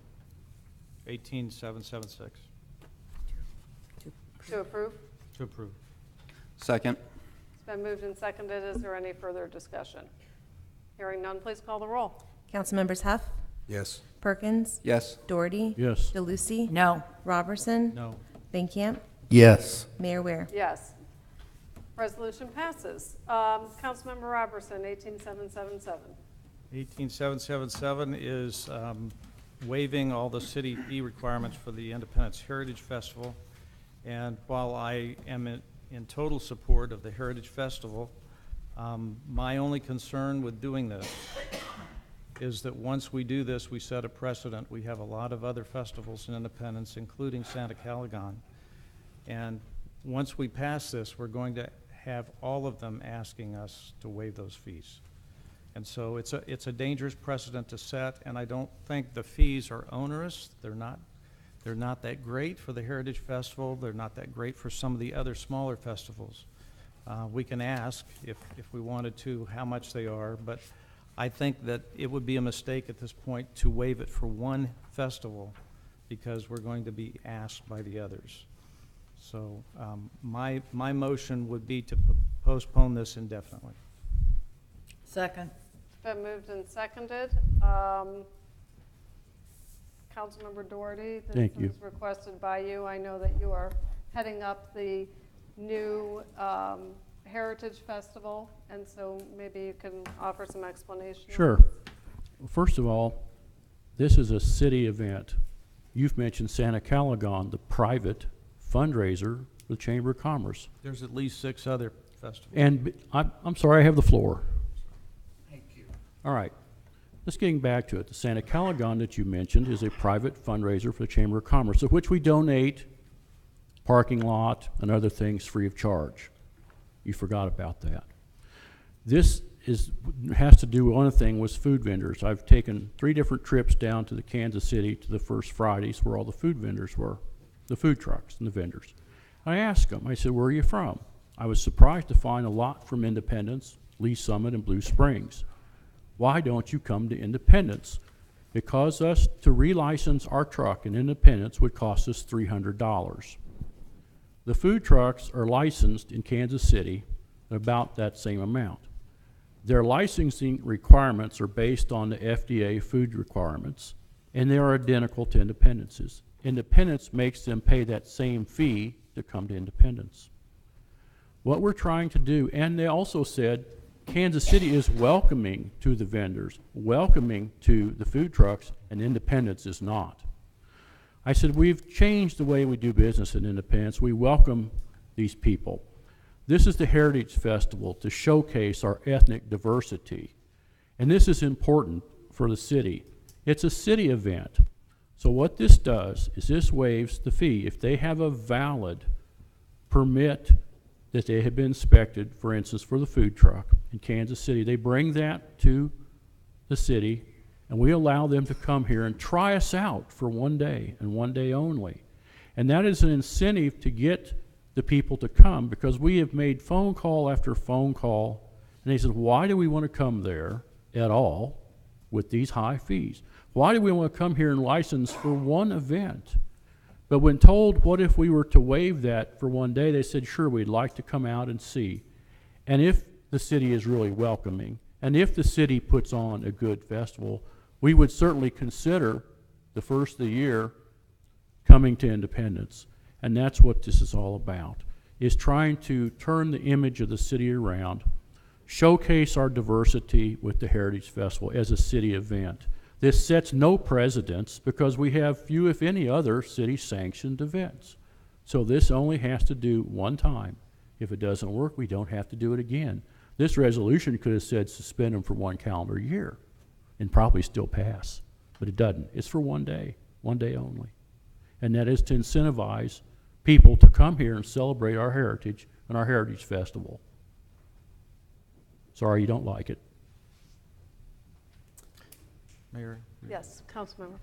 18776 To approve? to approve. Second. It's been moved and seconded. Is there any further discussion? Hearing none, please call the roll. Councilmembers Huff, Yes. Perkins, Yes. Doherty, Yes. DeLucy, No. Robertson, No. Van Camp, Yes. Mayor Weir. Yes. Resolution passes. Councilmember Robertson, 18777. 18777 is waiving all the city fee requirements for the Independence Heritage Festival. And while I am in total support of the Heritage Festival, my only concern with doing this is that once we do this, we set a precedent. We have a lot of other festivals in Independence, including Santa Calagon. And once we pass this, we're going to have all of them asking us to waive those fees. And so it's a dangerous precedent to set, and I don't think the fees are onerous. They're not that great for the Heritage Festival. They're not that great for some of the other smaller festivals. We can ask, if we wanted to, how much they are, but I think that it would be a mistake at this point to waive it for one festival because we're going to be asked by the others. So my motion would be to postpone this indefinitely. Second. It's been moved and seconded. Councilmember Doherty, this Thank you. is requested by you. I know that you are heading up the new Heritage Festival, and so maybe you can offer some explanation. Sure. Well, first of all, this is a city event. You've mentioned Santa Calagon, the private fundraiser for the Chamber of Commerce. There's at least 6 other festivals. And I'm sorry, I have the floor. Thank you. All right. Let's getting back to it. The Santa Calagon that you mentioned is a private fundraiser for the Chamber of Commerce, of which we donate parking lot and other things free of charge. You forgot about that. This has to do with one thing with food vendors. I've taken 3 different trips down to the Kansas City to the first Fridays where all the food vendors were, the food trucks and the vendors. I asked them, I said, where are you from? I was surprised to find a lot from Independence, Lee Summit, and Blue Springs. Why don't you come to Independence? Because us to relicense our truck in Independence would cost us $300. The food trucks are licensed in Kansas City at about that same amount. Their licensing requirements are based on the FDA food requirements, and they are identical to Independence's. Independence makes them pay that same fee to come to Independence. What we're trying to do, and they also said Kansas City is welcoming to the vendors, welcoming to the food trucks, and Independence is not. I said, we've changed the way we do business in Independence. We welcome these people. This is the Heritage Festival to showcase our ethnic diversity. And this is important for the city. It's a city event. So what this does is this waives the fee. If they have a valid permit that they have been inspected, for instance, for the food truck in Kansas City, they bring that to the city, and we allow them to come here and try us out for one day and one day only. And that is an incentive to get the people to come, because we have made phone call after phone call, and they said, why do we want to come there at all with these high fees? Why do we want to come here and license for one event? But when told, what if we were to waive that for one day, they said, sure, we'd like to come out and see. And if the city is really welcoming, and if the city puts on a good festival, we would certainly consider the first of the year coming to Independence. And that's what this is all about, is trying to turn the image of the city around, showcase our diversity with the Heritage Festival as a city event. This sets no precedents because we have few, if any, other city-sanctioned events. So this only has to do one time. If it doesn't work, we don't have to do it again. This resolution could have said suspend them for 1 calendar year and probably still pass, but it doesn't. It's for one day only. And that is to incentivize people to come here and celebrate our heritage and our Heritage Festival. Sorry you don't like it. Mayor? Yes, Councilmember.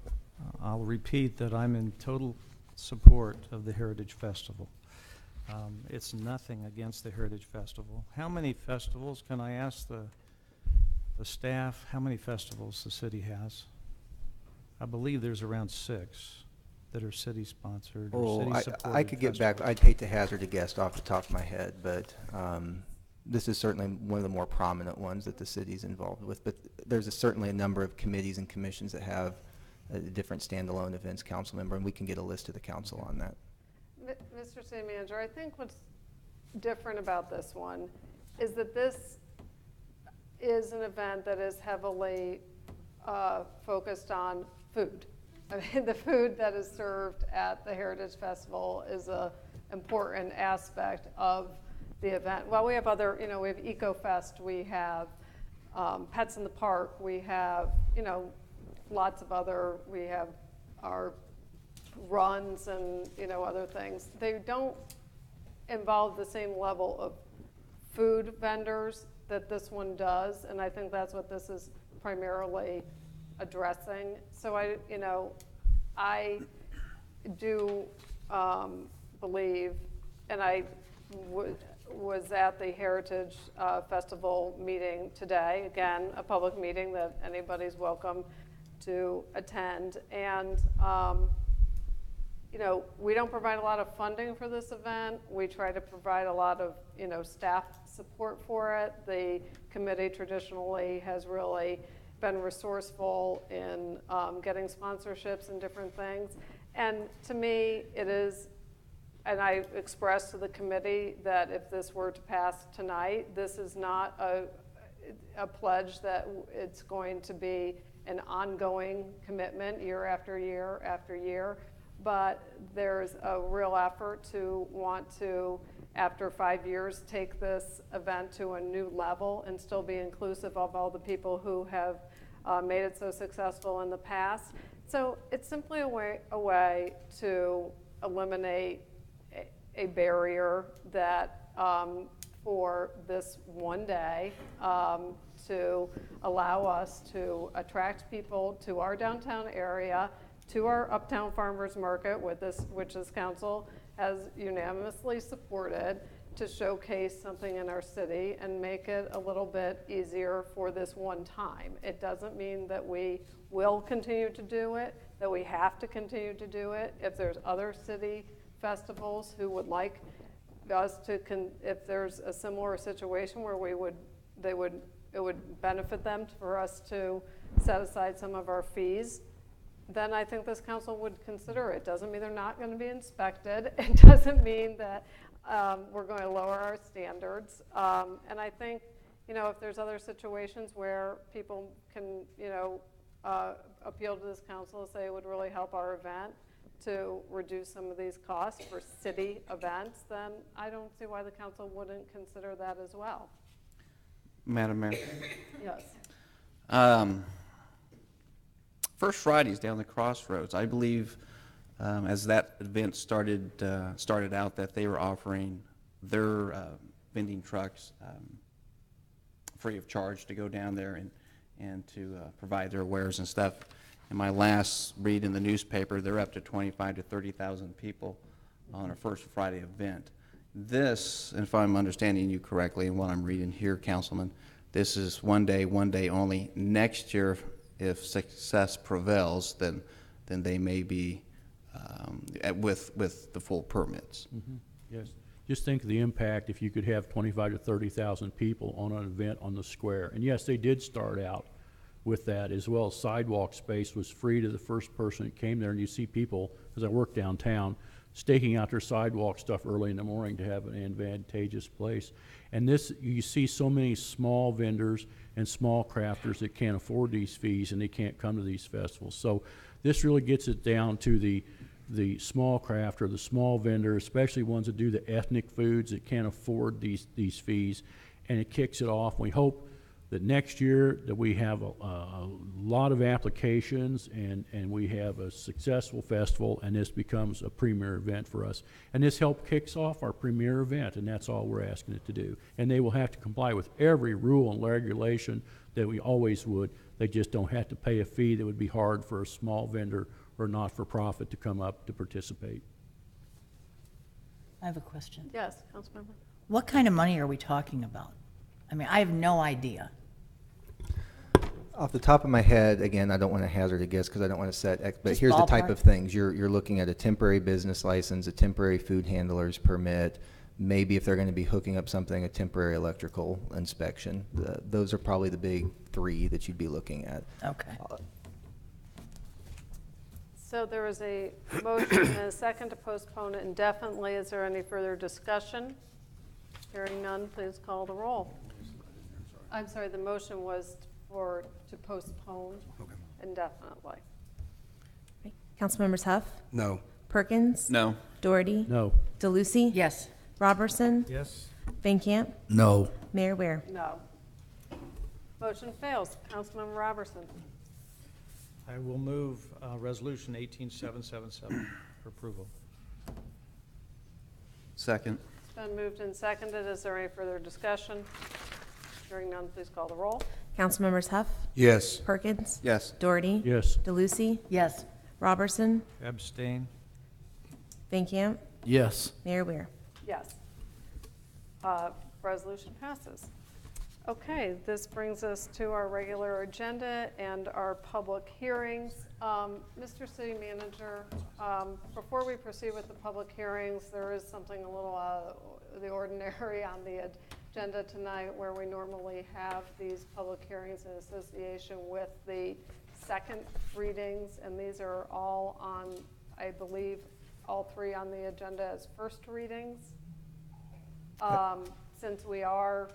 I'll repeat that I'm in total support of the Heritage Festival. It's nothing against the Heritage Festival. How many festivals, can I ask the staff, how many festivals the city has? I believe there's around 6 that are city-sponsored or city-supported. I could get back. festivals. I'd hate to hazard a guess off the top of my head, but this is certainly one of the more prominent ones that the city's involved with. But there's certainly a number of committees and commissions that have different standalone events, council member, and we can get a list to the council on that. Mr. City Manager, I think what's different about this one is that this is an event that is heavily focused on food. I mean, the food that is served at the Heritage Festival is an important aspect of the event. Well, we have other, we have EcoFest, we have Pets in the Park, we have, lots of other, we have our runs and, other things. They don't involve the same level of food vendors that this one does, and I think that's what this is primarily addressing. So I do believe, and I was at the Heritage Festival meeting today, again, a public meeting that anybody's welcome to attend, and we don't provide a lot of funding for this event. We try to provide a lot of, staff support for it. The committee traditionally has really been resourceful in getting sponsorships and different things. And to me, it is, and I expressed to the committee that if this were to pass tonight, this is not a pledge that it's going to be an ongoing commitment year after year after year. But there's a real effort to want to, after 5 years, take this event to a new level and still be inclusive of all the people who have made it so successful in the past. So it's simply a way to eliminate a barrier that for this one day to allow us to attract people to our downtown area, to our Uptown Farmers Market, which this council has unanimously supported, to showcase something in our city and make it a little bit easier for this one time. It doesn't mean that we will continue to do it, that we have to continue to do it. If there's other city festivals who would like us to, if there's a similar situation where it would benefit them for us to set aside some of our fees, then I think this council would consider it. Doesn't mean they're not going to be inspected. It doesn't mean that we're going to lower our standards. And I think, if there's other situations where people can, appeal to this council and say it would really help our event to reduce some of these costs for city events, then I don't see why the council wouldn't consider that as well. Madam Mayor? Yes. First Fridays down the crossroads, I believe, as that event started out, that they were offering their vending trucks free of charge to go down there and to provide their wares and stuff. In my last read in the newspaper, they're up to 25 to 30,000 people on a First Friday event. This, if I'm understanding you correctly and what I'm reading here, Councilman, this is one day only. Next year, if success prevails, then they may be with the full permits. Mm-hmm. Yes. Just think of the impact if you could have 25 to 30,000 people on an event on the square. And yes, they did start out with that, as well as sidewalk space was free to the first person that came there. And you see people, as I work downtown, staking out their sidewalk stuff early in the morning to have an advantageous place. And this, you see so many small vendors and small crafters that can't afford these fees and they can't come to these festivals. So this really gets it down to the small crafter, the small vendor, especially ones that do the ethnic foods that can't afford these fees, and it kicks it off. We hope that next year that we have a lot of applications and we have a successful festival, and this becomes a premier event for us. And this kicks off our premier event, and that's all we're asking it to do. And they will have to comply with every rule and regulation that we always would. They just don't have to pay a fee that would be hard for a small vendor or not-for-profit to come up to participate. I have a question. Yes, Councilmember. What kind of money are we talking about? I mean, I have no idea. Off the top of my head, again, I don't want to hazard a guess because I don't want to set, but Just here's the type ballpark. of things. You're looking at a temporary business license, a temporary food handler's permit, maybe if they're going to be hooking up something, a temporary electrical inspection. Those are probably the big three that you'd be looking at. Okay. So there is a motion and a second to postpone it indefinitely. Is there any further discussion? Hearing none, please call the roll. I'm sorry, the motion was to postpone indefinitely. Councilmembers Huff, No. Perkins, No. Doherty, No. DeLucy, Yes. Robertson, Yes. Van Camp, No. Mayor Ware. No. Motion fails. Councilmember Robertson. I will move Resolution 18777 for approval. Second. It's been moved and seconded. Is there any further discussion? Hearing none, please call the roll. Councilmembers Huff, Yes. Perkins, Yes. Doherty, Yes. DeLucy, Yes. Robertson, Abstain. Van Camp, Yes. Mayor Ware. Yes. Resolution passes. Okay, this brings us to our regular agenda and our public hearings. Mr. City Manager, before we proceed with the public hearings, there is something a little out of the ordinary on the agenda tonight where we normally have these public hearings in association with the second readings, and these are all on, I believe, all three on the agenda as first readings. Since we are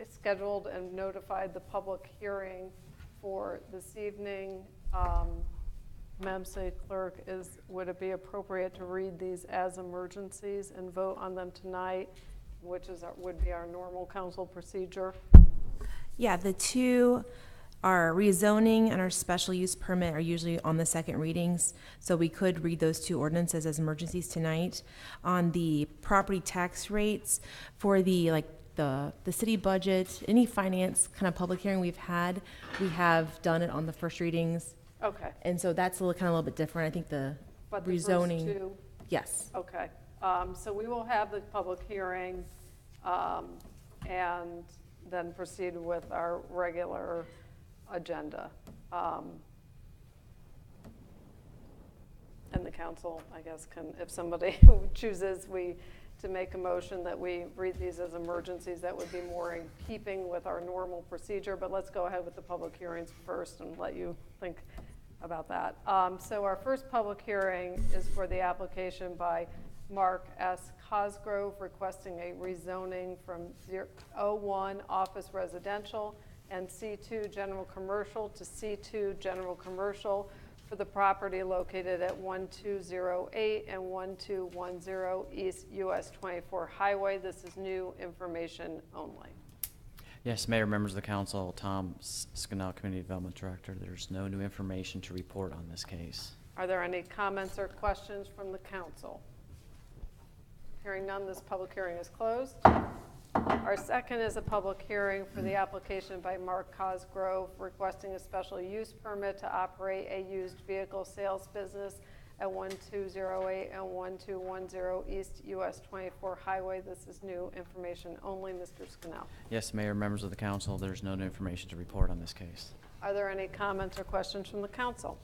scheduled and notified the public hearing for this evening, Madam City Clerk, would it be appropriate to read these as emergencies and vote on them tonight, which would be our normal council procedure? Yeah, the two, our rezoning and our special use permit are usually on the second readings, so we could read those two ordinances as emergencies tonight. On the property tax rates for the city budget, any finance kind of public hearing we've had, we have done it on the first readings. Okay. And so that's a little bit different. I think the But the rezoning. first two, Yes. okay. So we will have the public hearing and then proceed with our regular agenda. And the council, I guess, can, if somebody chooses to make a motion that we read these as emergencies, that would be more in keeping with our normal procedure. But let's go ahead with the public hearings first and let you think about that. So our first public hearing is for the application by Mark S. Cosgrove requesting a rezoning from 01 office residential and C2 general commercial to C2 general commercial for the property located at 1208 and 1210 East US 24 Highway. This is new information only. Yes, Mayor, members of the council, Tom Scannell, Community Development Director. There's no new information to report on this case. Are there any comments or questions from the council? Hearing none, this public hearing is closed. Our second is a public hearing for the application by Mark Cosgrove requesting a special use permit to operate a used vehicle sales business at 1208 and 1210 East US 24 Highway. This is new information only. Mr. Scannell. Yes, Mayor, members of the council, there's no new information to report on this case. Are there any comments or questions from the council?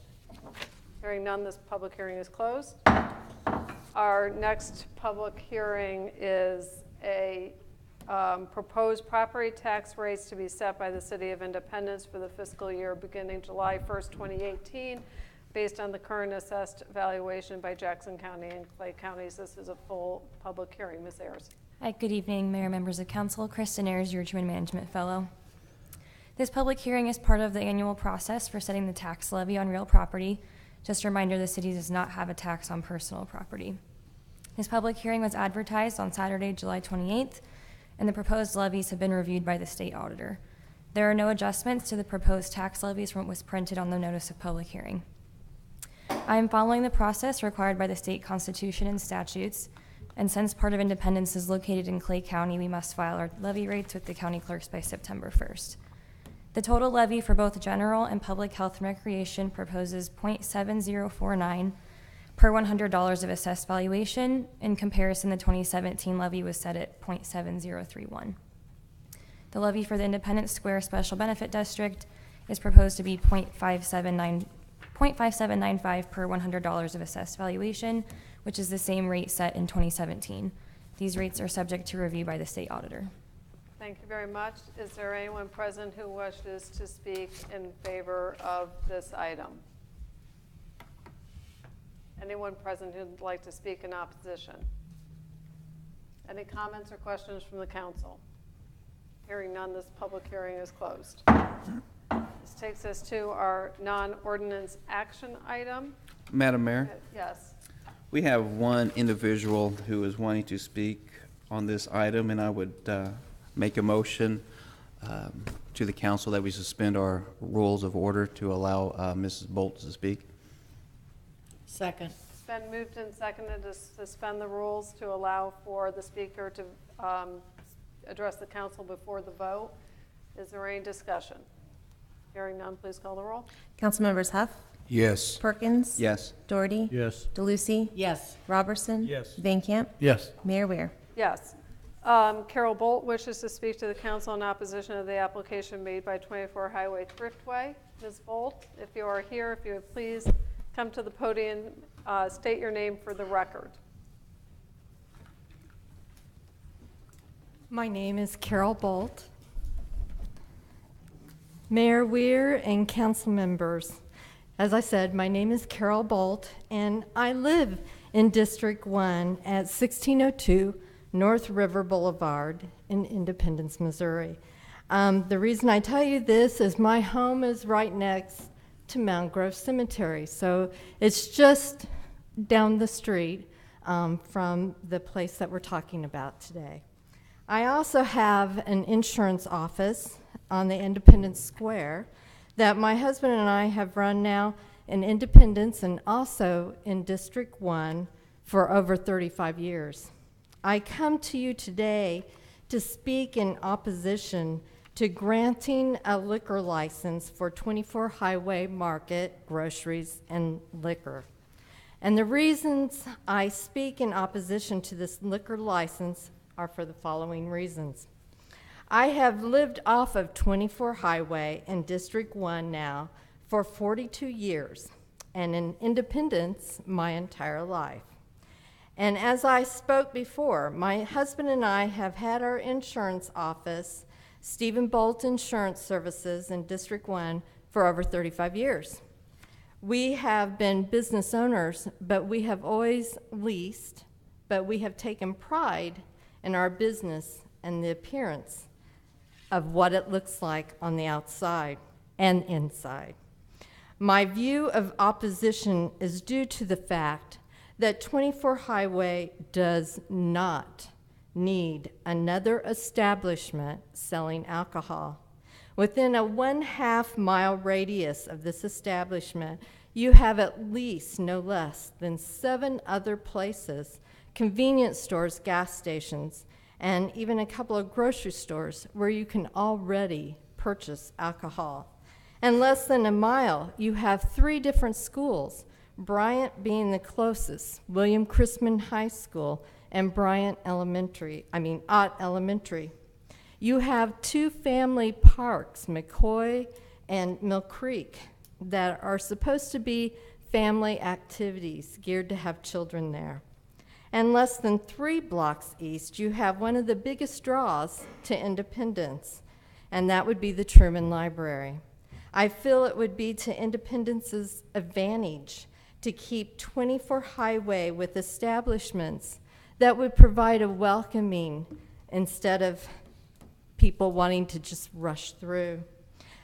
Hearing none, this public hearing is closed. Our next public hearing is a proposed property tax rates to be set by the City of Independence for the fiscal year beginning July 1st, 2018, based on the current assessed valuation by Jackson County and Clay Counties. This is a full public hearing. Ms. Ayers. Hi, good evening, Mayor, members of council. Kristen Ayers, your Human Management Fellow. This public hearing is part of the annual process for setting the tax levy on real property. Just a reminder, the city does not have a tax on personal property. This public hearing was advertised on Saturday, July 28th, and the proposed levies have been reviewed by the state auditor. There are no adjustments to the proposed tax levies from what was printed on the notice of public hearing. I am following the process required by the state constitution and statutes, and since part of Independence is located in Clay County, we must file our levy rates with the county clerks by September 1st. The total levy for both general and public health and recreation proposes .7049 per $100 of assessed valuation. In comparison, the 2017 levy was set at .7031. The levy for the Independence Square Special Benefit District is proposed to be .5795 per $100 of assessed valuation, which is the same rate set in 2017. These rates are subject to review by the state auditor. Thank you very much. Is there anyone present who wishes to speak in favor of this item? Anyone present who'd like to speak in opposition? Any comments or questions from the council? Hearing none, this public hearing is closed. This takes us to our non-ordinance action item. Madam Mayor, Yes. we have one individual who is wanting to speak on this item, and I would make a motion to the council that we suspend our rules of order to allow Mrs. Bolt to speak. Second. It's been moved and seconded to suspend the rules to allow for the speaker to address the council before the vote. Is there any discussion? Hearing none, please call the roll. Councilmembers Huff, Yes. Perkins. Yes. Doherty. Yes. DeLucy. Yes. Robertson. Yes. Van Camp. Yes. Mayor Ware. Yes. Carol Bolt wishes to speak to the council in opposition of the application made by 24 Highway Thriftway. Ms. Bolt, if you are here, if you would please come to the podium, state your name for the record. My name is Carol Bolt. Mayor Weir and council members, as I said, my name is Carol Bolt, and I live in District 1 at 1602 North River Boulevard in Independence, Missouri. The reason I tell you this is my home is right next to Mount Grove Cemetery, so it's just down the street from the place that we're talking about today. I also have an insurance office on the Independence Square that my husband and I have run now in Independence and also in District 1 for over 35 years. I come to you today to speak in opposition to granting a liquor license for 24 Highway Market, groceries, and liquor. And the reasons I speak in opposition to this liquor license are for the following reasons. I have lived off of 24 Highway in District 1 now for 42 years, and in Independence my entire life. And as I spoke before, my husband and I have had our insurance office, Stephen Bolt Insurance Services in District 1, for over 35 years. We have been business owners, but we have always leased, but we have taken pride in our business and the appearance of what it looks like on the outside and inside. My view of opposition is due to the fact that 24 Highway does not need another establishment selling alcohol. Within a 1/2 mile radius of this establishment, you have at least no less than 7 other places, convenience stores, gas stations, and even a couple of grocery stores where you can already purchase alcohol. And less than a mile, you have 3 different schools, Bryant being the closest, William Chrisman High School, and Bryant Ott Elementary. You have 2 family parks, McCoy and Mill Creek, that are supposed to be family activities geared to have children there. And less than 3 blocks east, you have one of the biggest draws to Independence, and that would be the Truman Library. I feel it would be to Independence's advantage to keep 24 Highway with establishments that would provide a welcoming instead of people wanting to just rush through.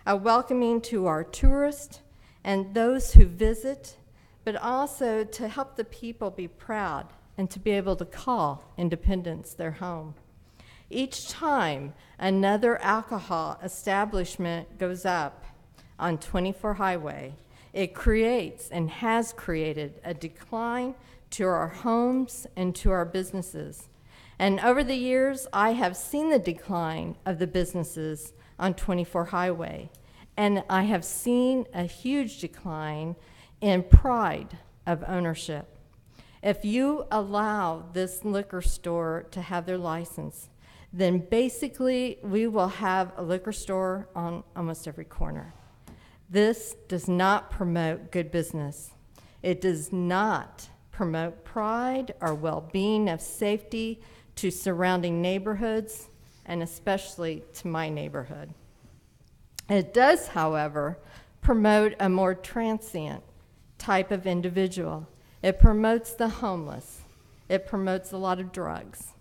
A welcoming to our tourists and those who visit, but also to help the people be proud and to be able to call Independence their home. Each time another alcohol establishment goes up on 24 Highway, it creates and has created a decline to our homes and to our businesses. And over the years, I have seen the decline of the businesses on 24 Highway, and I have seen a huge decline in pride of ownership. If you allow this liquor store to have their license, then basically we will have a liquor store on almost every corner. This does not promote good business. It does not promote pride or well-being of safety to surrounding neighborhoods, and especially to my neighborhood. It does, however, promote a more transient type of individual. It promotes the homeless. It promotes a lot of drugs.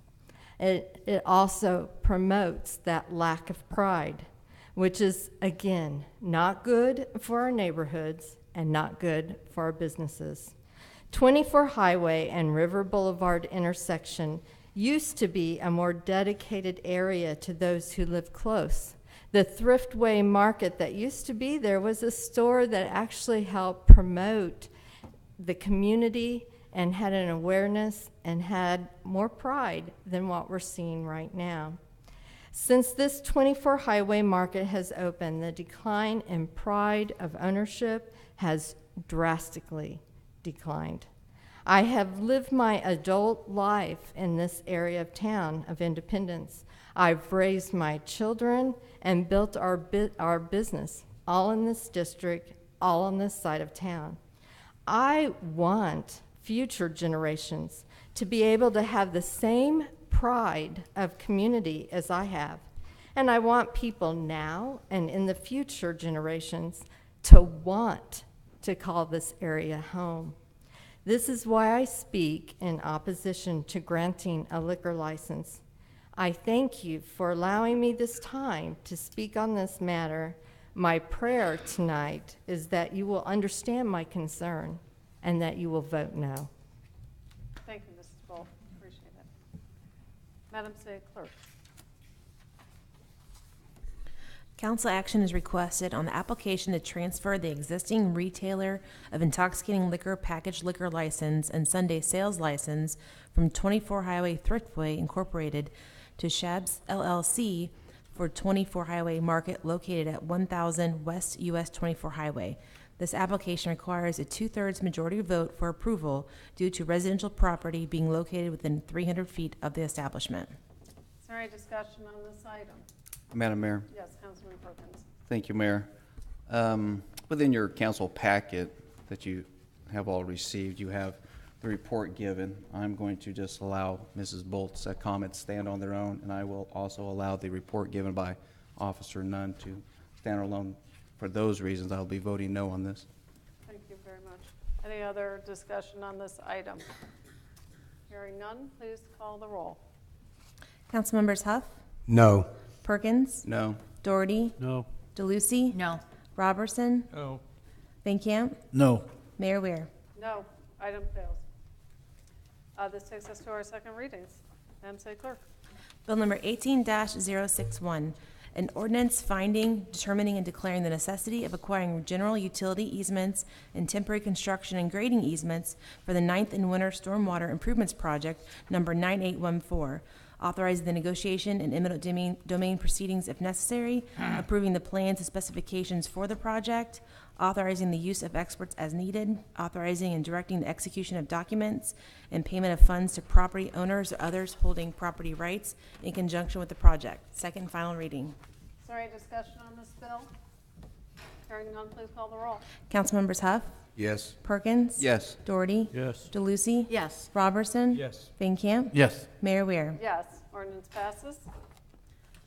It also promotes that lack of pride, which is, again, not good for our neighborhoods and not good for our businesses. 24 Highway and River Boulevard intersection used to be a more dedicated area to those who live close. The Thriftway Market that used to be there was a store that actually helped promote the community and had an awareness and had more pride than what we're seeing right now. Since this 24 Highway Market has opened, the decline in pride of ownership has drastically declined. I have lived my adult life in this area of town of Independence. I've raised my children and built our business, all in this district, all on this side of town. I want future generations to be able to have the same pride of community as I have. And I want people now and in the future generations to want to call this area home. This is why I speak in opposition to granting a liquor license. I thank you for allowing me this time to speak on this matter. My prayer tonight is that you will understand my concern and that you will vote no. Thank you, Mrs. Bolt. Appreciate it. Madam City Clerk. Council action is requested on the application to transfer the existing retailer of intoxicating liquor packaged liquor license and Sunday sales license from 24 Highway Thriftway Incorporated to Shabs LLC for 24 Highway Market located at 1000 West US 24 Highway. This application requires a 2/3 majority vote for approval due to residential property being located within 300 feet of the establishment. Is there any discussion on this item? Madam Mayor. Yes, Councilman Perkins. Thank you, Mayor. Within your council packet that you have all received, you have the report given. I'm going to just allow Mrs. Bolt's comments stand on their own, and I will also allow the report given by Officer Nunn to stand alone. For those reasons, I'll be voting no on this. Thank you very much. Any other discussion on this item? Hearing none, please call the roll. Councilmembers Huff, No. Perkins, No. Doherty, No. DeLucy, No. Robertson, No. Van Camp, No. Mayor Weir. No, item fails. This takes us to our second readings. Madam City Clerk. Bill number 18-061, an ordinance finding, determining, and declaring the necessity of acquiring general utility easements and temporary construction and grading easements for the 9th and Winter Stormwater Improvements Project number 9814, authorizing the negotiation and eminent domain proceedings if necessary, approving the plans and specifications for the project, authorizing the use of experts as needed, authorizing and directing the execution of documents, and payment of funds to property owners or others holding property rights in conjunction with the project. Second and final reading. Is there any discussion on this bill? Hearing none, please call the roll. Councilmembers Huff, Yes. Perkins, Yes. Doherty, Yes. DeLucy, Yes. Robertson, Yes. Van Camp, Yes. Mayor Weir. Yes, ordinance passes.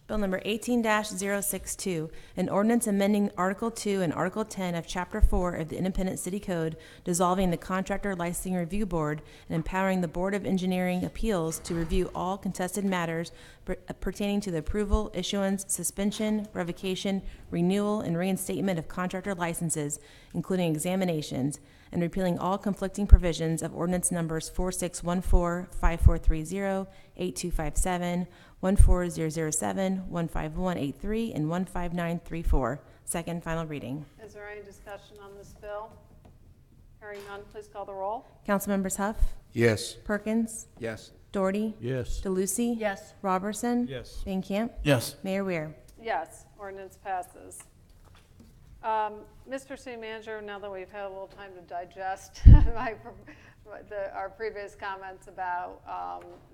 Bill number 18-062, an ordinance amending Article 2 and Article 10 of Chapter 4 of the Independent City Code, dissolving the Contractor Licensing Review Board and empowering the Board of Engineering Appeals to review all contested matters pertaining to the approval, issuance, suspension, revocation, renewal, and reinstatement of contractor licenses, including examinations, and repealing all conflicting provisions of ordinance numbers 4614, 5430, 8257, 14007, 15183, and 15934. Second final reading. Is there any discussion on this bill? Hearing none, please call the roll. Councilmembers Huff, Yes. Perkins, Yes. Doherty, Yes. DeLucy, Yes. Robertson, Yes. Van Camp, Yes. Mayor Weir. Yes, ordinance passes. Mr. City Manager, now that we've had a little time to digest our previous comments about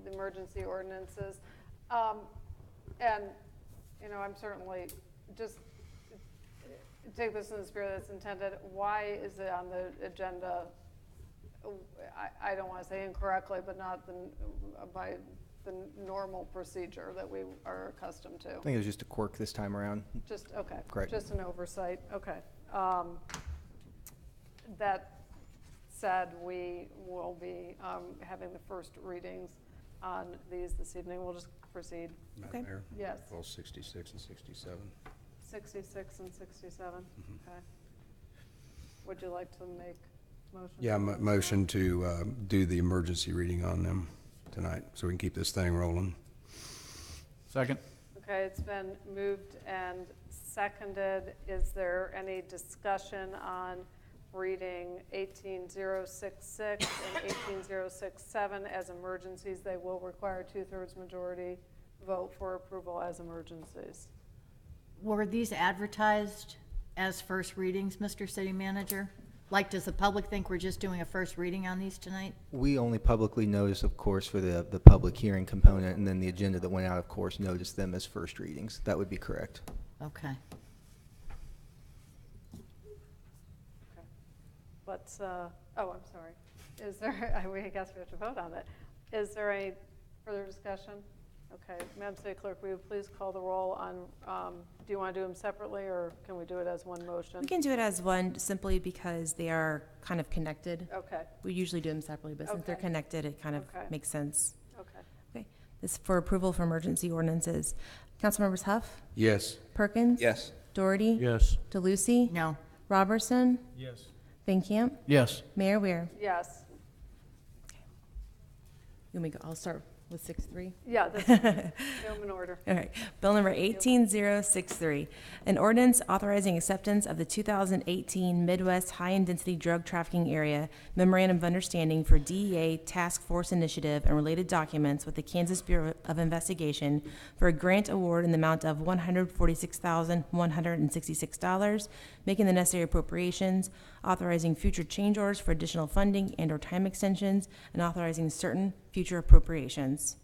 the emergency ordinances, and, you know, I'm certainly just take this in the spirit that's intended. Why is it on the agenda? I don't want to say incorrectly, but not by the normal procedure that we are accustomed to. I think it was just a quirk this time around. Just, okay. Correct. Just an oversight, okay. That said, we will be having the first readings on these this evening. We'll just proceed. Madam Mayor? Yes. Well, 66 and 67. 66 and 67, okay. Would you like to make motion? Yeah, motion to do the emergency reading on them tonight, so we can keep this thing rolling. Second. Okay, it's been moved and seconded. Is there any discussion on reading 18066 and 18067 as emergencies? They will require 2/3 majority vote for approval as emergencies. Were these advertised as first readings, Mr. City Manager? Like, does the public think we're just doing a first reading on these tonight? We only publicly noticed, of course, for the public hearing component, and then the agenda that went out, of course, noticed them as first readings. That would be correct. Okay. Okay. Let's, oh, I'm sorry. Is there, I guess we have to vote on it. Is there any further discussion? Okay, Madam City Clerk, will you please call the roll on, do you want to do them separately, or can we do it as one motion? We can do it as one simply because they are kind of connected. Okay, We usually do them separately, but since they're Okay. connected, it kind of Okay. makes sense. okay. Okay. This is for approval for emergency ordinances. Councilmembers Huff, Yes. Perkins? Yes. Doherty? Yes. DeLucy? No. Robertson? Yes. Van Camp? Yes. Mayor Weir? Yes, I'll start with 6-3. yeah, that's, do them in order. All right. Bill number 18063, an ordinance authorizing acceptance of the 2018 Midwest High-Intensity Drug Trafficking Area Memorandum of Understanding for DEA Task Force Initiative and related documents with the Kansas Bureau of Investigation for a grant award in the amount of $146,166, making the necessary appropriations, authorizing future change orders for additional funding and/or time extensions, and authorizing certain future appropriations.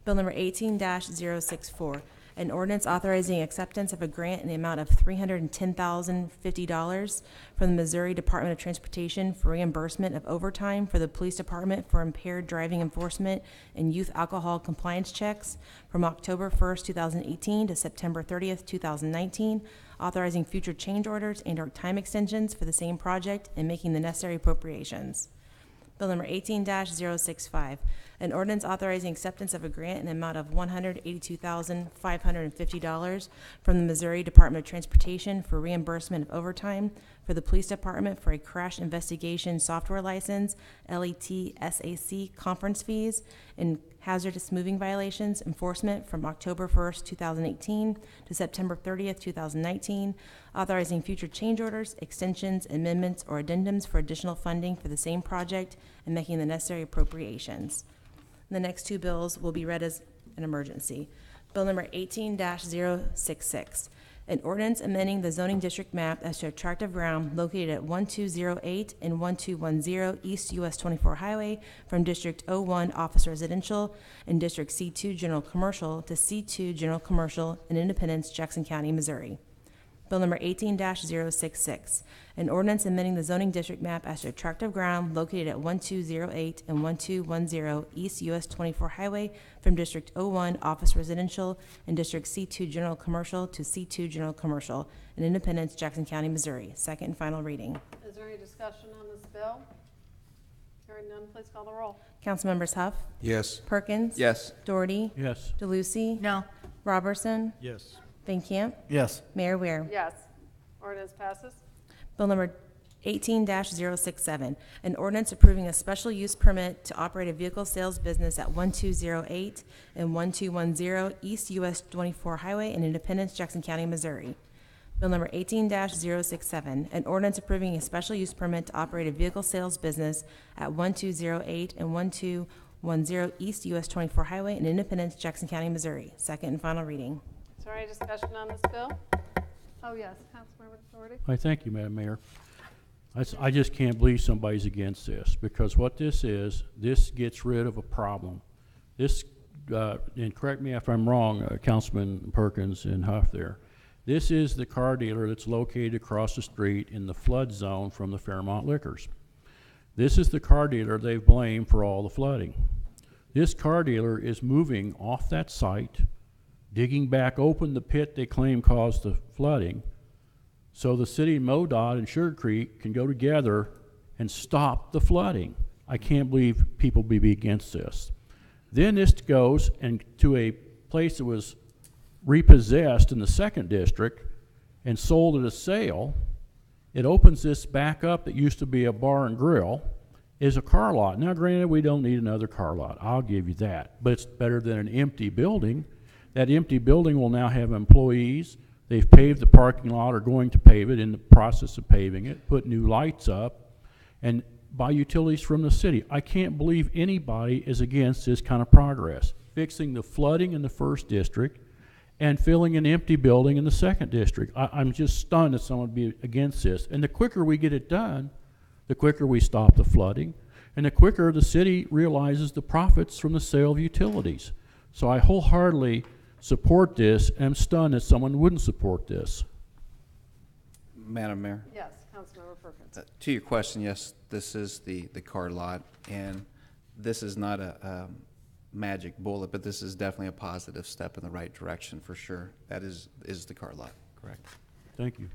Bill number 18-064, an ordinance authorizing acceptance of a grant in the amount of $310,050 from the Missouri Department of Transportation for reimbursement of overtime for the Police Department for impaired driving enforcement and youth alcohol compliance checks from October 1st, 2018 to September 30th, 2019, authorizing future change orders and/or time extensions for the same project and making the necessary appropriations. Bill number 18-065, an ordinance authorizing acceptance of a grant in the amount of $182,550 from the Missouri Department of Transportation for reimbursement of overtime for the Police Department for a crash investigation software license, LET-SAC conference fees, and hazardous moving violations enforcement from October 1st, 2018 to September 30th, 2019, authorizing future change orders, extensions, amendments, or addendums for additional funding for the same project and making the necessary appropriations. The next two bills will be read as an emergency. Bill number 18-066, an ordinance amending the zoning district map as to a tract of ground located at 1208 and 1210 East US 24 Highway from District 01 Office Residential and District C2 General Commercial to C2 General Commercial in Independence, Jackson County, Missouri. Bill number 18-066, an ordinance amending the zoning district map as to a tract of ground located at 1208 and 1210 East US 24 Highway from District 01 Office Residential and District C2 General Commercial to C2 General Commercial in Independence, Jackson County, Missouri. Second and final reading. Is there any discussion on this bill? Hearing none, please call the roll. Councilmembers Huff, Yes. Perkins? Yes. Doherty? Yes. DeLucy? No. Robertson? Yes. Van Camp? Yes. Mayor Weir? Yes, ordinance passes. Bill number 18-067, an ordinance approving a special use permit to operate a vehicle sales business at 1208 and 1210 East US 24 Highway in Independence, Jackson County, Missouri. Bill number 18-067, an ordinance approving a special use permit to operate a vehicle sales business at 1208 and 1210 East US 24 Highway in Independence, Jackson County, Missouri. Second and final reading. Is there any discussion on this bill? Oh, yes, Councilmember Doherty? I thank you, Madam Mayor. I just can't believe somebody's against this, because what this is, this gets rid of a problem. This, and correct me if I'm wrong, Councilman Perkins and Huff there, this is the car dealer that's located across the street in the flood zone from the Fairmont Liquors. This is the car dealer they've blamed for all the flooding. This car dealer is moving off that site, digging back open the pit they claim caused the flooding, so the city of MoDOT and Sugar Creek can go together and stop the flooding. I can't believe people be against this. Then this goes and to a place that was repossessed in the second district and sold at a sale. It opens this back up that used to be a bar and grill is a car lot. Now, granted, we don't need another car lot. I'll give you that. But it's better than an empty building. That empty building will now have employees. They've paved the parking lot or going to pave it, in the process of paving it, put new lights up, and buy utilities from the city. I can't believe anybody is against this kind of progress. Fixing the flooding in the first district and filling an empty building in the second district. I'm just stunned that someone would be against this. And the quicker we get it done, the quicker we stop the flooding, and the quicker the city realizes the profits from the sale of utilities. So I wholeheartedly support this, and I'm stunned that someone wouldn't support this. Madam Mayor? Yes, Councilmember Perkins. To your question, yes, this is the car lot, and this is not a magic bullet, but this is definitely a positive step in the right direction for sure. That is the car lot, correct? Thank you.